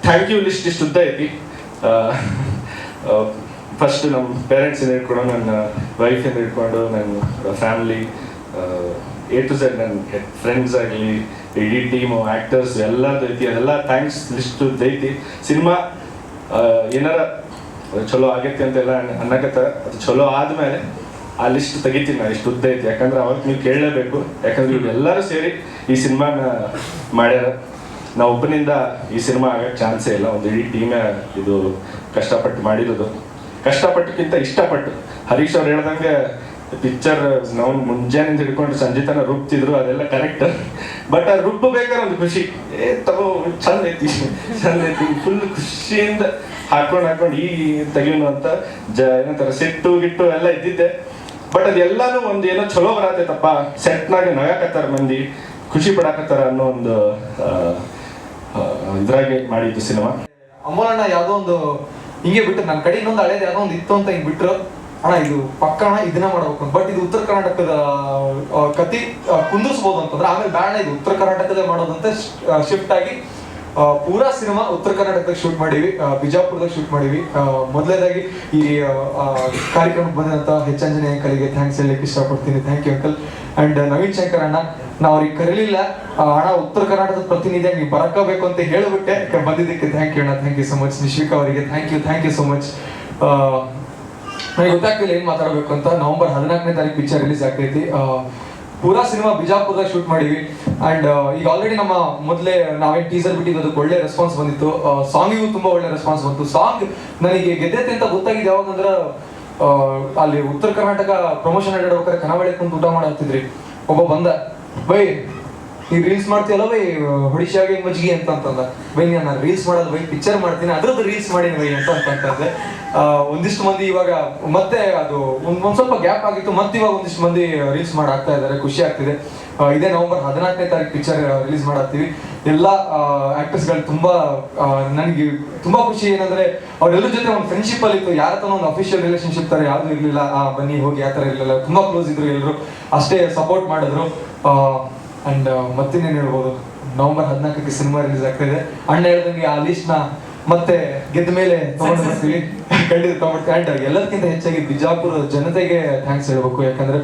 ಥ್ಯಾಂಕ್ ಯು ಲಿಸ್ಟ್ ಇಷ್ಟು ಉದ್ದ ಐತಿ. ಫಸ್ಟ್ ನಮ್ಮ ಪೇರೆಂಟ್ಸ್ ಇಂದ ಹಿಡ್ಕೊಂಡು, ನನ್ನ ವೈಫ್ ಇಂದ ಹಿಡ್ಕೊಂಡು, ನನ್ನ ಫ್ಯಾಮಿಲಿ A to Z, ನನ್ನ ಫ್ರೆಂಡ್ಸ್ ಆಗಲಿ, ಇಡೀ ಟೀಮು, ಆಕ್ಟರ್ಸ್ ಎಲ್ಲದು ಐತಿ. ಅದೆಲ್ಲ ಥ್ಯಾಂಕ್ಸ್ ಲಿಸ್ಟ್ ಐತಿ. ಸಿನಿಮಾ ಏನಾರ ಚಲೋ ಆಗೈತಿ ಅಂತೆಲ್ಲ ಅನ್ನಕತ್ತ, ಅದು ಚಲೋ ಆದ್ಮೇಲೆ ಆ ಲಿಸ್ಟ್ ತೆಗಿತೀನಿ ನಾನು, ಇಷ್ಟು ಉದ್ದ ಐತಿ. ಯಾಕಂದ್ರೆ ಅವತ್ತು ನೀವು ಕೇಳಲೇಬೇಕು. ಯಾಕಂದ್ರೆ ಇವೆಲ್ಲರೂ ಸೇರಿ ಈ ಸಿನಿಮಾನ ಮಾಡ್ಯಾರ. ನಾವು ಒಬ್ಬನಿಂದ ಈ ಸಿನಿಮಾ ಆಗಕ್ಕೆ ಚಾನ್ಸೇ ಇಲ್ಲ. ಒಂದು ಇಡೀ ಟೀಮೇ ಇದು ಕಷ್ಟಪಟ್ಟು ಮಾಡಿರೋದು. ಕಷ್ಟಪಟ್ಟಕ್ಕಿಂತ ಇಷ್ಟಪಟ್ಟು. ಹರೀಶ್ ಅವ್ರು ಹೇಳ್ದಂಗೆ ಪಿಕ್ಚರ್ ನಾವು ಮುಂಜಾನಿಂದ ಹಿಡ್ಕೊಂಡು ಸಂಜೆ ತನಕ ರುಬ್ತಿದ್ರು, ಅದೆಲ್ಲ ಕರೆಕ್ಟ್. ಬಟ್ ಆ ರುಬ್ಬಬೇಕಾದ್ರೆ ಒಂದು ಖುಷಿ, ಚಂದ ಐತಿ ಫುಲ್ ಖುಷಿಯಿಂದ ಹಾಕೊಂಡು ಈ ತೆಗಿಯೋನು ಅಂತ ಏನಂತಾರೆ ಸಿಟ್ಟು ಗಿಟ್ಟು ಎಲ್ಲ ಇದ್ದಿದ್ದೆ. ಬಟ್ ಅದೆಲ್ಲಾನು ಒಂದು ಏನೋ ಚಲೋ ಬರತೈತಪ್ಪ, ಸೆಟ್ನಾಗ ನಗಾಕತ್ತಾರ ಮಂದಿ, ಖುಷಿ ಪಡಾಕತ್ತಾರ ಅನ್ನೋ ಒಂದು ಇದ್ರಾಗೆ ಮಾಡಿದ್ದು ಸಿನಿಮಾ. ಅಮ್ಮೋಲಣ್ಣ ಯಾವ್ದೋ ಒಂದು ಹಿಂಗೆ ಬಿಟ್ಟು ನನ್ನ ಕಡೆ ಇನ್ನೊಂದು ಹಳೇದು ಯಾವ್ದೋ ಒಂದು ಇತ್ತು ಅಂತ ಹಿಂಗೆ ಬಿಟ್ರು, ಅಣ್ಣ ಇದು ಪಕ್ಕ ಅಣ್ಣ ಇದನ್ನ ಮಾಡ್ಬೇಕು. ಬಟ್ ಇದು ಉತ್ತರ ಕರ್ನಾಟಕದ ಕತಿ ಕುಂದಿಸ್ಬೋದು ಅಂತಂದ್ರೆ, ಆಮೇಲೆ ಬೇಡ ಇದು ಉತ್ತರ ಕರ್ನಾಟಕದ ಮಾಡೋದಂತ ಶಿಫ್ಟ್ ಆಗಿ ಪೂರಾ ಸಿನಿಮಾ ಉತ್ತರ ಕರ್ನಾಟಕದಾಗ ಶೂಟ್ ಮಾಡೀವಿ, ಬಿಜಾಪುರದಾಗ ಶೂಟ್ ಮಾಡೀವಿ. ಮೊದಲನೇದಾಗಿ ಈ ಕಾರ್ಯಕ್ರಮಕ್ಕೆ ಬಂದಂತ ಹೆಚ್ಚಂಜನೆ ಅಂಕಲ್ಗೆ ಥ್ಯಾಂಕ್ಸ್ ಹೇಳಲಿಕ್ಕೆ ಇಷ್ಟಪಡ್ತೀನಿ. Thank you uncle. And Naveen Shankar ಅಣ್ಣ, ನಾವು ಅವ್ರಿಗೆ ಕರೀಲಿಲ್ಲ, ಅಣ್ಣ ಉತ್ತರ ಕರ್ನಾಟಕದ ಪ್ರತಿನಿಧಿಯಾಗಿ ನೀವು ಬರಕಬೇಕು ಅಂತ ಹೇಳಿಬಿಟ್ಟೆ, ಬಂದಿದ್ದಕ್ಕೆ ಥ್ಯಾಂಕ್ ಯು ಅಣ್ಣ. Thank you so much. Nishvika ಅವರಿಗೆ ಥ್ಯಾಂಕ್ ಯು ಸೊ ಮಚ್. ನನಗೆ ಗೊತ್ತಾಗ್ತಿಲ್ಲ ಏನ್ ಮಾತಾಡಬೇಕು ಅಂತ. November 14ನೇ ತಾರೀಕು ಪಿಕ್ಚರ್ ರಿಲೀಸ್ ಆಗ್ತೈತಿ. ಪೂರಾ ಸಿನಿಮಾ ಬಿಜಾಪುರದಾಗ ಶೂಟ್ ಮಾಡಿವಿ. ಅಂಡ್ ಈಗ ಆಲ್ರೆಡಿ ನಮ್ಮ ಮೊದಲೇ ನಾವೇನ್ ಟೀಸರ್ ಬಿಟ್ಟಿದ್ದು, ಅದಕ್ಕೆ ಒಳ್ಳೆ ರೆಸ್ಪಾನ್ಸ್ ಬಂದಿತ್ತು. ಸಾಂಗಿಗೂ ತುಂಬಾ ಒಳ್ಳೆ ರೆಸ್ಪಾನ್ಸ್ ಬಂತು. ಸಾಂಗ್ ನನಗೆ ಗೆದ್ದೈತೆ ಅಂತ ಗೊತ್ತಾಗಿದೆ ಯಾವಾಗಂದ್ರೆ, ಅಲ್ಲಿ ಉತ್ತರ ಕರ್ನಾಟಕ ಪ್ರಮೋಷನ್ ಅಡ್ಡಾಡ್ಬೇಕಾದ್ರೆ ಕನಾವಳಿ ಕುಂತು ಊಟ ಮಾಡತ್ತಿದ್ರಿ. ಒಬ್ಬ ಬಂದ, ಬೈ ನೀವ್ ರೀಲ್ಸ್ ಮಾಡ್ತೀಯಲ್ಲ ಬೈ ಹೊಡಿಶಾಗೆ ಮಜ್ಗಿ ಅಂತಂದ. ಬೈ ನಾನು ರೀಲ್ಸ್ ಮಾಡೋದು ಬೈ, ಪಿಕ್ಚರ್ ಮಾಡ್ತೀನಿ ಅದ್ರದ್ದು ರೀಲ್ಸ್ ಮಾಡೀನಿ ಬೈ ಅಂತಂದೆ. ಒಂದಿಷ್ಟು ಮಂದಿ ಇವಾಗ ಮತ್ತೆ ಅದು ಒಂದ್ ಸ್ವಲ್ಪ ಗ್ಯಾಪ್ ಆಗಿತ್ತು, ಮತ್ತೆ ಇವಾಗ ಒಂದಿಷ್ಟು ಮಂದಿ ರೀಲ್ಸ್ ಮಾಡಾಕ್ತಾ ಇದಾರೆ, ಖುಷಿ ಆಗ್ತಿದೆ. ಇದೇ November 14ನೇ ತಾರೀಕು ಪಿಕ್ಚರ್ ರಿಲೀಸ್ ಮಾಡತ್ತೀವಿ. ಎಲ್ಲ ಆಕ್ಟರ್ಸ್ಗಳು ತುಂಬಾ ನನಗೆ ತುಂಬಾ ಖುಷಿ. ಏನಂದ್ರೆ ಅವ್ರೆಲ್ಲರ ಜೊತೆ ಒಂದು ಫ್ರೆಂಡ್ಶಿಪ್ ಅಲ್ಲಿ ಇತ್ತು, ಯಾರ ಹತ್ರ ಒಂದು ಅಫಿಷಿಯಲ್ ರಿಲೇಶನ್ಶಿಪ್ ತರ ಯಾವ್ದು ಇರ್ಲಿಲ್ಲ. ಬನ್ನಿ ಹೋಗಿ ಆ ತರ ಇರ್ಲಿಲ್ಲ, ತುಂಬಾ ಕ್ಲೋಸ್ ಇದ್ರು ಎಲ್ಲರೂ, ಅಷ್ಟೇ ಸಪೋರ್ಟ್ ಮಾಡಿದ್ರು. ಅಂಡ್ ಮತ್ತಿನ್ನೇನು ಹೇಳ್ಬೋದು, November 14ಕ್ಕೆ ಸಿನಿಮಾ ರಿಲೀಸ್ ಆಗ್ತಾ ಇದೆ. ಅಣ್ಣ ಹೇಳ್ದಂಗೆ ಆ ಲಿಸ್ಟ್ ನ ಮತ್ತೆ ಗೆದ್ದ ಮೇಲೆ ತಗೊಂಡು ಬರ್ತೀವಿ. ಖಂಡಿತ ಆ್ಯಂಡ್ ಎಲ್ಲದಕ್ಕಿಂತ ಹೆಚ್ಚಾಗಿ ಬಿಜಾಪುರ ಜನತೆಗೆ ಥ್ಯಾಂಕ್ಸ್ ಹೇಳ್ಬೇಕು. ಯಾಕಂದ್ರೆ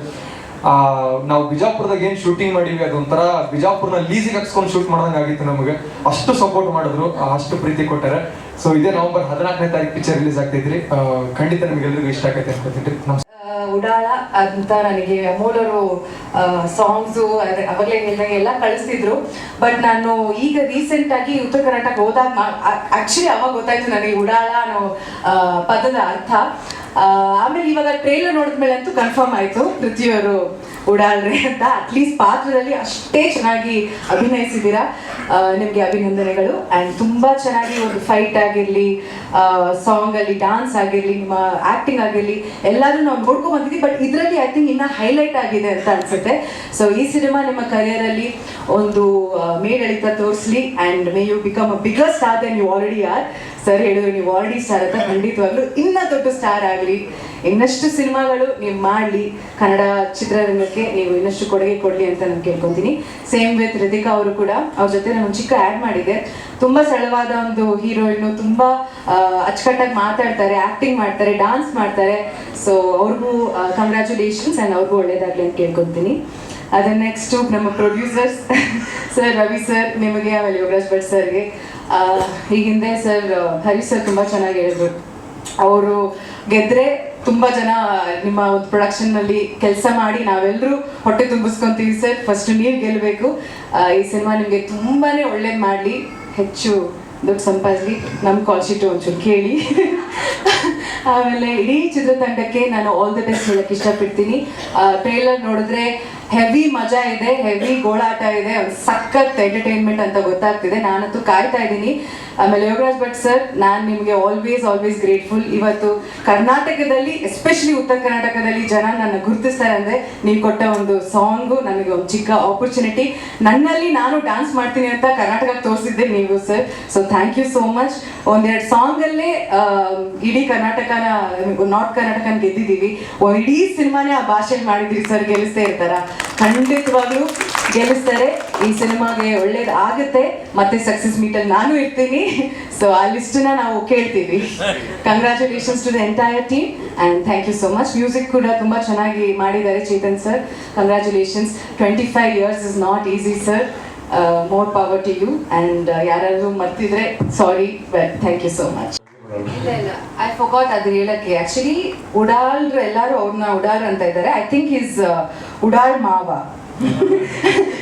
ನಾವು ಬಿಜಾಪುರದಾಗ ಏನು ಶೂಟಿಂಗ್ ಮಾಡೀವಿ ಅದೊಂಥರ ಬಿಜಾಪುರ್ನ ಲೀಸಿಗೆ ಹಾಕ್ಸ್ಕೊಂಡು ಶೂಟ್ ಮಾಡ್ದಂಗೆ ಆಗಿತ್ತು ನಮಗೆ. ಅಷ್ಟು ಸಪೋರ್ಟ್ ಮಾಡಿದ್ರು, ಅಷ್ಟು ಪ್ರೀತಿ ಕೊಟ್ಟಾರೆ. ಸೊ ಇದೇ ನವೆಂಬರ್ 14ನೇ ತಾರೀಕು ಪಿಕ್ಚರ್ ರಿಲೀಸ್ ಆಗ್ತೈತ್ರಿ. ಖಂಡಿತ ನಿಮ್ಗೆಲ್ರಿಗೂ ಇಷ್ಟ ಆಗೈತೆ ಅನ್ಕೋತೀನಿ. ಉಡಾಳ ಅಂತ ನನಗೆ ಅಮೋಲರು ಸಾಂಗ್ಸು ಅವಾಗಲೇ ಎಲ್ಲ ಕಳಿಸ್ತಿದ್ರು. ಬಟ್ ನಾನು ಈಗ ರೀಸೆಂಟ್ ಆಗಿ ಉತ್ತರ ಕರ್ನಾಟಕ ಹೋದಾಗ ಆಕ್ಚುಲಿ ಅವಾಗ ಗೊತ್ತಾಯ್ತು ನನಗೆ ಉಡಾಳ ಅನ್ನೋ ಪದದ ಅರ್ಥ. ಆಮೇಲೆ ಇವಾಗ ಟ್ರೇಲರ್ ನೋಡಿದ್ಮೇಲೆ ಅಂತೂ ಕನ್ಫರ್ಮ್ ಆಯ್ತು ಪೃಥ್ವಿಯವರು ಉಡಾಳ್ರೆ ಅಂತ. ಅಟ್ಲೀಸ್ಟ್ ಪಾತ್ರದಲ್ಲಿ ಅಷ್ಟೇ ಚೆನ್ನಾಗಿ ಅಭಿನಯಿಸಿದ್ದೀರಾ, ನಿಮಗೆ ಅಭಿನಂದನೆಗಳು. ಆ್ಯಂಡ್ ತುಂಬ ಚೆನ್ನಾಗಿ ಒಂದು ಫೈಟ್ ಆಗಿರಲಿ, ಸಾಂಗಲ್ಲಿ ಡ್ಯಾನ್ಸ್ ಆಗಿರಲಿ, ನಿಮ್ಮ ಆ್ಯಕ್ಟಿಂಗ್ ಆಗಿರಲಿ ಎಲ್ಲರೂ ನಾವು ನೋಡ್ಕೊಂಡು ಬಂದಿದ್ದೀವಿ. ಬಟ್ ಇದರಲ್ಲಿ ಐ ಥಿಂಕ್ ಇನ್ನೂ ಹೈಲೈಟ್ ಆಗಿದೆ ಅಂತ ಅನ್ಸುತ್ತೆ. ಸೊ ಈ ಸಿನಿಮಾ ನಿಮ್ಮ ಕರಿಯರಲ್ಲಿ ಒಂದು ಮೇಲೆಳಿತ ತೋರಿಸ್ಲಿ and may you become a bigger star than you already are. Sir ಹೇಳಿದ್ರು ನೀವು ಆಲ್ರೆಡಿ ಸ್ಟಾರ್ ಅಂತ, ಖಂಡಿತವಾಗ್ಲೂ ಇನ್ನೂ ದೊಡ್ಡ ಸ್ಟಾರ್ ಆಗಲಿ, ಇನ್ನಷ್ಟು ಸಿನಿಮಾಗಳು ನೀವು ಮಾಡಲಿ, ಕನ್ನಡ ಚಿತ್ರರಂಗಕ್ಕೆ ನೀವು ಇನ್ನಷ್ಟು ಕೊಡುಗೆ ಕೊಡಲಿ ಅಂತ ನಾನು ಕೇಳ್ಕೊತೀನಿ. ಸೇಮ್ ವಿತ್ ರಿತಿಕಾ ಅವರು ಕೂಡ, ಅವ್ರ ಜೊತೆ ನಾನು ಚಿಕ್ಕ ಆ್ಯಡ್ ಮಾಡಿದ್ದೆ. ತುಂಬ ಸರಳವಾದ ಒಂದು ಹೀರೋಯಿನ್ನು, ತುಂಬ ಅಚ್ಚುಕಟ್ಟಾಗಿ ಮಾತಾಡ್ತಾರೆ, ಆ್ಯಕ್ಟಿಂಗ್ ಮಾಡ್ತಾರೆ, ಡಾನ್ಸ್ ಮಾಡ್ತಾರೆ. ಸೊ ಅವ್ರಿಗೂ ಕಂಗ್ರ್ಯಾಚುಲೇಷನ್ಸ್ ಆ್ಯಂಡ್ ಅವ್ರಿಗೂ ಒಳ್ಳೇದಾಗಲಿ ಅಂತ ಕೇಳ್ಕೊತೀನಿ. ಅದನ್ನ ನೆಕ್ಸ್ಟು ನಮ್ಮ ಪ್ರೊಡ್ಯೂಸರ್ಸ್ ಸರ್, ರವಿ ಸರ್ ನಿಮಗೆ, ಆಮೇಲೆ ಯೋಗರಾಜ್ ಭಟ್ ಸರ್ಗೆ. ಹೀಗಿಂದೆ ಸರ್ ಹರಿ ಸರ್ ತುಂಬ ಚೆನ್ನಾಗಿ ಹೇಳಿದ್ರು. ಅವರು ಗೆದ್ರೆ ತುಂಬ ಜನ ನಿಮ್ಮ ಒಂದು ಪ್ರೊಡಕ್ಷನ್ನಲ್ಲಿ ಕೆಲಸ ಮಾಡಿ ನಾವೆಲ್ಲರೂ ಹೊಟ್ಟೆ ತುಂಬಿಸ್ಕೊತೀವಿ ಸರ್. ಫಸ್ಟ್ ನೀವು ಗೆಲ್ಲಬೇಕು. ಈ ಸಿನಿಮಾ ನಿಮಗೆ ತುಂಬಾ ಒಳ್ಳೇದು ಮಾಡಲಿ, ಹೆಚ್ಚು ದುಡ್ಡು ಸಂಪಾದಿಸಲಿ, ನಮ್ಮ ಕಾಲ್ ಶೀಟು ಒಂಚೂರು ಕೇಳಿ. ಆಮೇಲೆ ಇಡೀ ಚಿತ್ರತಂಡಕ್ಕೆ ನಾನು ಆಲ್ ದಿ ಬೆಸ್ಟ್ ಹೇಳಕ್ಕೆ ಇಷ್ಟಪಡ್ತೀನಿ. ಟ್ರೇಲರ್ ನೋಡಿದ್ರೆ ಹೆವಿ ಮಜಾ ಇದೆ, ಹೆವಿ ಗೋಳಾಟ ಇದೆ, ಒಂದು ಸಖತ್ ಎಂಟರ್ಟೈನ್ಮೆಂಟ್ ಅಂತ ಗೊತ್ತಾಗ್ತಿದೆ. ನಾನಂತೂ ಕಾಯ್ತಾ ಇದ್ದೀನಿ. ಆಮೇಲೆ ಯೋಗರಾಜ್ ಭಟ್ ಸರ್, ನಾನು ನಿಮಗೆ ಆಲ್ವೇಸ್ ಗ್ರೇಟ್ಫುಲ್. ಇವತ್ತು ಕರ್ನಾಟಕದಲ್ಲಿ, ಎಸ್ಪೆಷಲಿ ಉತ್ತರ ಕರ್ನಾಟಕದಲ್ಲಿ ಜನ ನನ್ನ ಗುರುತಿಸ್ತಾರೆ ಅಂದರೆ ನೀವು ಕೊಟ್ಟ ಒಂದು ಸಾಂಗು ನನಗೆ ಒಂದು ಚಿಕ್ಕ ಆಪರ್ಚುನಿಟಿ. ನನ್ನಲ್ಲಿ ನಾನು ಡ್ಯಾನ್ಸ್ ಮಾಡ್ತೀನಿ ಅಂತ ಕರ್ನಾಟಕಕ್ಕೆ ತೋರಿಸಿದ್ದೆ ನೀವು sir. So thank you so much. ಒಂದೆರಡು ಸಾಂಗಲ್ಲೇ ಇಡೀ ಕರ್ನಾಟಕನ, ನಾರ್ತ್ ಕರ್ನಾಟಕನ ಗೆದ್ದಿದ್ದೀವಿ. ಒಂದು ಇಡೀ ಸಿನಿಮಾನೇ ಆ ಭಾಷೆಯಲ್ಲಿ ಮಾಡಿದ್ದೀವಿ ಸರ್. ಗೆಲ್ಲಿಸ್ತೇ ಇರ್ತಾರ? ಖಂಡಿತವಾಗ್ಲೂ ಗೆಲ್ಲಿಸ್ತಾರೆ. ಈ ಸಿನಿಮಾಗೆ ಒಳ್ಳೇದು ಆಗುತ್ತೆ. ಮತ್ತೆ ಸಕ್ಸಸ್ ಮೀಟಲ್ಲಿ ನಾನು ಇರ್ತೀನಿ. ಸೊ ಆ ಲಿಸ್ಟನ್ನ ನಾವು ಕೇಳ್ತೀವಿ. Congratulations to the entire team and thank you so much. Music ಕೂಡ ತುಂಬ ಚೆನ್ನಾಗಿ ಮಾಡಿದ್ದಾರೆ Chetan sir. Congratulations. 25 years is not easy sir. More power to you. And ಯಾರಾದರೂ ಮರ್ತಿದ್ರೆ sorry, but thank you so much. ಇಲ್ಲ ಐ ಫಾರ್ಗಾಟ್ ಅದು ಹೇಳಕ್ಕೆ. Actually ಉಡಾಳ್ರು ಎಲ್ಲರೂ ಅವ್ರನ್ನ ಉಡಾಳ್ ಅಂತ ಇದ್ದಾರೆ. ಐ ಥಿಂಕ್ ಈಸ್ ಉಡಾಳ್ ಮಾವ.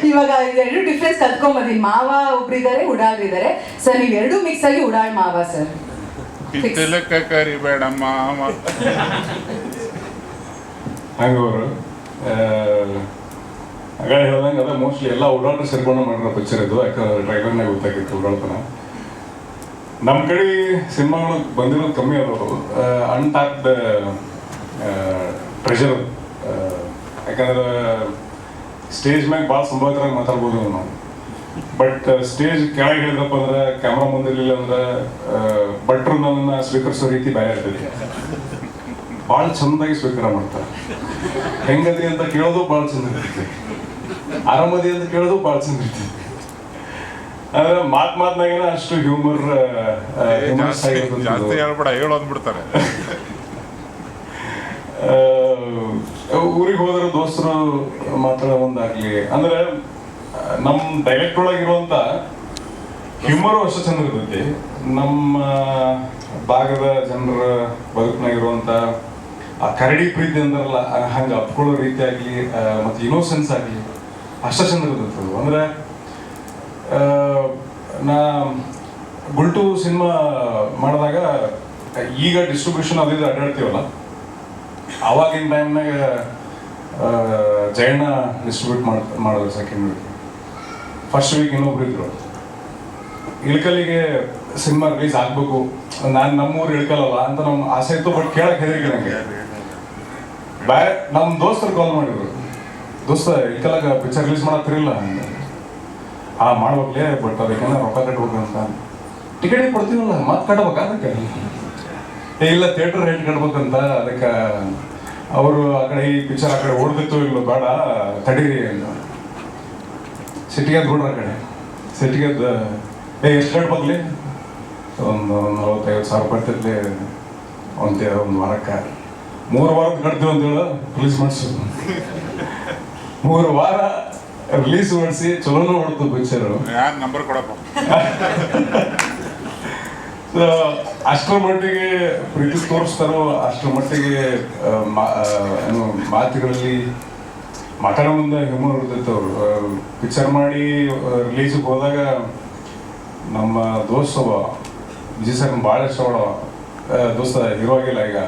ಇವಾಗ ಎರಡು ಡಿಫ್ರೆನ್ಸ್ ಕಲ್ತ್ಕೊಂಬಂದಿನಿ. ಮಾವ ಒಬ್ರಿದ್ದಾರೆ, ಉಡಾಳ್ರು ಇದ್ದಾರೆ ಸರ್. ನೀವು ಎರಡು ಮಿಕ್ಸ್ ಆಗಿ ಉಡಾಳ್ ಮಾವ ಸರ್. ಕರಿಬೇಡ ಮಾವ. ಹಂಗವರು ಆಗ ಹೇಳ್ದಂಗೆ ಅದ ಮೋಸ್ಟ್ಲಿ ಎಲ್ಲ ಉಡಾಳ್ರು ಸೇರ್ಕೊಂಡು ಮಾಡಿರೋ ಪಿಕ್ಚರ್ ಇದು. ಯಾಕಂದ್ರೆ ಡ್ರೈವರ್ನಾಗ ಗೊತ್ತಾಗಿತ್ತು ಉಡಾಳ್ತನ. ನಮ್ಮ ಕಡೆ ಸಿನಿಮಾಗಳು ಬಂದಿರೋದು ಕಮ್ಮಿ ಅದಾವು. ಅನ್ಟ್ಯಾಪ್ಡ್ ಟ್ರೆಷರ್. ಯಾಕಂದ್ರೆ ಸ್ಟೇಜ್ ಮ್ಯಾಗ ಭಾಳ ಸಂಭಾವಿತರಾಗಿ ಮಾತಾಡ್ಬೋದು ನಾವು. ಬಟ್ ಸ್ಟೇಜ್ ಕೆಳಗೆ ಹೇಳಿದ್ರಪ್ಪ ಅಂದ್ರೆ, ಕ್ಯಾಮ್ರಾ ಮುಂದಿರಲಿಲ್ಲ ಅಂದ್ರೆ ಭಟ್ರು ನನ್ನ ಸ್ವೀಕರಿಸೋ ರೀತಿ ಬೇರೆ ಇರ್ತೈತಿ. ಭಾಳ ಚಂದಾಗಿ ಸ್ವೀಕಾರ ಮಾಡ್ತಾರೆ. ಹೆಂಗದಿ ಅಂತ ಕೇಳೋದು ಭಾಳ ಚಂದ ಇರ್ತೈತಿ, ಆರಾಮದಿ ಅಂತ ಕೇಳೋದು ಭಾಳ ಚಂದ ಇರ್ತೈತಿ. ಅಂದ್ರೆ ಮಾತ್ನಾಗೇನ ಅಷ್ಟು ಹ್ಯೂಮರ್ ಹೇಳೋದ್ಬಿಡ್ತಾರೆ. ಊರಿಗೆ ಹೋದ್ರೆ ದೋಸ್ತರು ಮಾತ್ರ ಒಂದಾಗ್ಲಿ ಅಂದ್ರೆ ನಮ್ಮ ಡೈಲೆಕ್ಟ್ ಒಳಗಿರುವಂತ ಹ್ಯೂಮರು ಅಷ್ಟು ಚಂದ ಇರ್ತೈತಿ. ನಮ್ಮ ಭಾಗದ ಜನರ ಬದುಕಿನಾಗಿರುವಂತ ಆ ಕರಡಿ ಪ್ರೀತಿ ಅಂದ್ರಲ್ಲ, ಹಂಗೆ ಅಪ್ಕೊಳ್ಳೋ ರೀತಿ ಆಗಲಿ ಮತ್ತು ಇನೋಸೆನ್ಸ್ ಆಗಲಿ ಅಷ್ಟು ಚಂದ ಇರ್ತೈತೆ. ಅಂದ್ರೆ ನಾ ಗುಲ್ಟು ಸಿನಿಮಾ ಮಾಡಿದಾಗ ಈಗ ಡಿಸ್ಟ್ರಿಬ್ಯೂಷನ್ ಅದು ಅಡ್ಡಾಡ್ತೀವಲ್ಲ, ಆವಾಗಿನ ಟೈಮ್ನಾಗ ಜಯಣ್ಣ ಡಿಸ್ಟ್ರಿಬ್ಯೂಟ್ ಮಾಡಿದ್ರು ಸೆಕೆಂಡ್ ವೀಕ್. ಫಸ್ಟ್ ವೀಕ್ ಇನ್ನೊಬ್ರು ಇದ್ರು. ಇಳ್ಕಲ್ಲಿಗೆ ಸಿನಿಮಾ ರಿಲೀಸ್ ಆಗಬೇಕು, ನಾನು ನಮ್ಮೂರು ಇಳ್ಕಲ್ಲಲ್ಲ ಅಂತ ನಮ್ಮ ಆಸೆ ಇತ್ತು. ಬಟ್ ಕೇಳಕ್ಕೆ ಹೆದರಿಕೆ ನನಗೆ. ನಮ್ಮ ದೋಸ್ತರು ಕಾಲ್ ಮಾಡಿದ್ರು, ದೋಸ್ತ ಇಳ್ಕಲ್ಲಾಗ ಪಿಕ್ಚರ್ ರಿಲೀಸ್ ಮಾಡತ್ತಿರಲಿಲ್ಲ ಅಂತ. ಮಾಡ್ಬೇಕಲೇ, ಬಟ್ ಅದಕ್ಕೇನ ರೊಕ್ಕ ಕಟ್ಬೇಕಂತ. ಟಿಕೆಟ್ ಕೊಡ್ತೀವಲ್ಲ, ಮತ್ತೆ ಕಟ್ಬೇಕಾ ಅದಕ್ಕೆ? ಇಲ್ಲ, ಥಿಯೇಟರ್ ರೇಟ್ ಕಟ್ಬೇಕಂತ. ಅದಕ್ಕೆ ಅವರು ಆ ಕಡೆ ಈ ಪಿಕ್ಚರ್ ಆ ಕಡೆ ಓಡ್ದಿತ್ತು, ಇಲ್ಲ ಬೇಡ ತಡೀರಿ ಅಂತ ಸಿಟಿಗೆ ಬಿಡ್ರ. ಆ ಕಡೆ ಸಿಟಿಗೆ ಎಷ್ಟು ಕಟ್ಬೇಕಲಿ? ಒಂದು 40-50 ಸಾವಿರ ರೂಪಾಯಿ ಇರ್ತೈತಿ. ಒಂದು ವಾರಕ್ಕೆ 3 ವಾರಕ್ಕೆ ಕಟ್ತೀವಿ ಅಂತೇಳಿ ರಿಲೀಸ್ ಮಾಡಿಸೋದು. 3 ವಾರ ರಿಲೀಸ್ ಮಾಡಿಸಿ ಚಲೋನೂ ಹೊಡ್ತು ಪಿಕ್ಚರು. ನಂಬರ್ ಕೊಡಪ್ಪ. ಸೊ ಅಷ್ಟರ ಮಟ್ಟಿಗೆ ಪ್ರೀತಿ ತೋರಿಸ್ತಾರೋ ಅಷ್ಟರ ಮಟ್ಟಿಗೆ ಏನು ಮಾತುಗಳಲ್ಲಿ ಮಾತಾಡೋ ಮುಂದೆ ಹ್ಯೂಮರ್ ಇರ್ತೈತೆ ಅವರು. ಪಿಕ್ಚರ್ ಮಾಡಿ ರಿಲೀಸಿಗೆ ಹೋದಾಗ ನಮ್ಮ ದೋಸ್ತ ವಿಜಯ್ ಸರ್ ಭಾಳ ಇಷ್ಟಪಡೋ ದೋಸ್ತ ಹೀರೋ ಆಗಿಲ್ಲ ಈಗ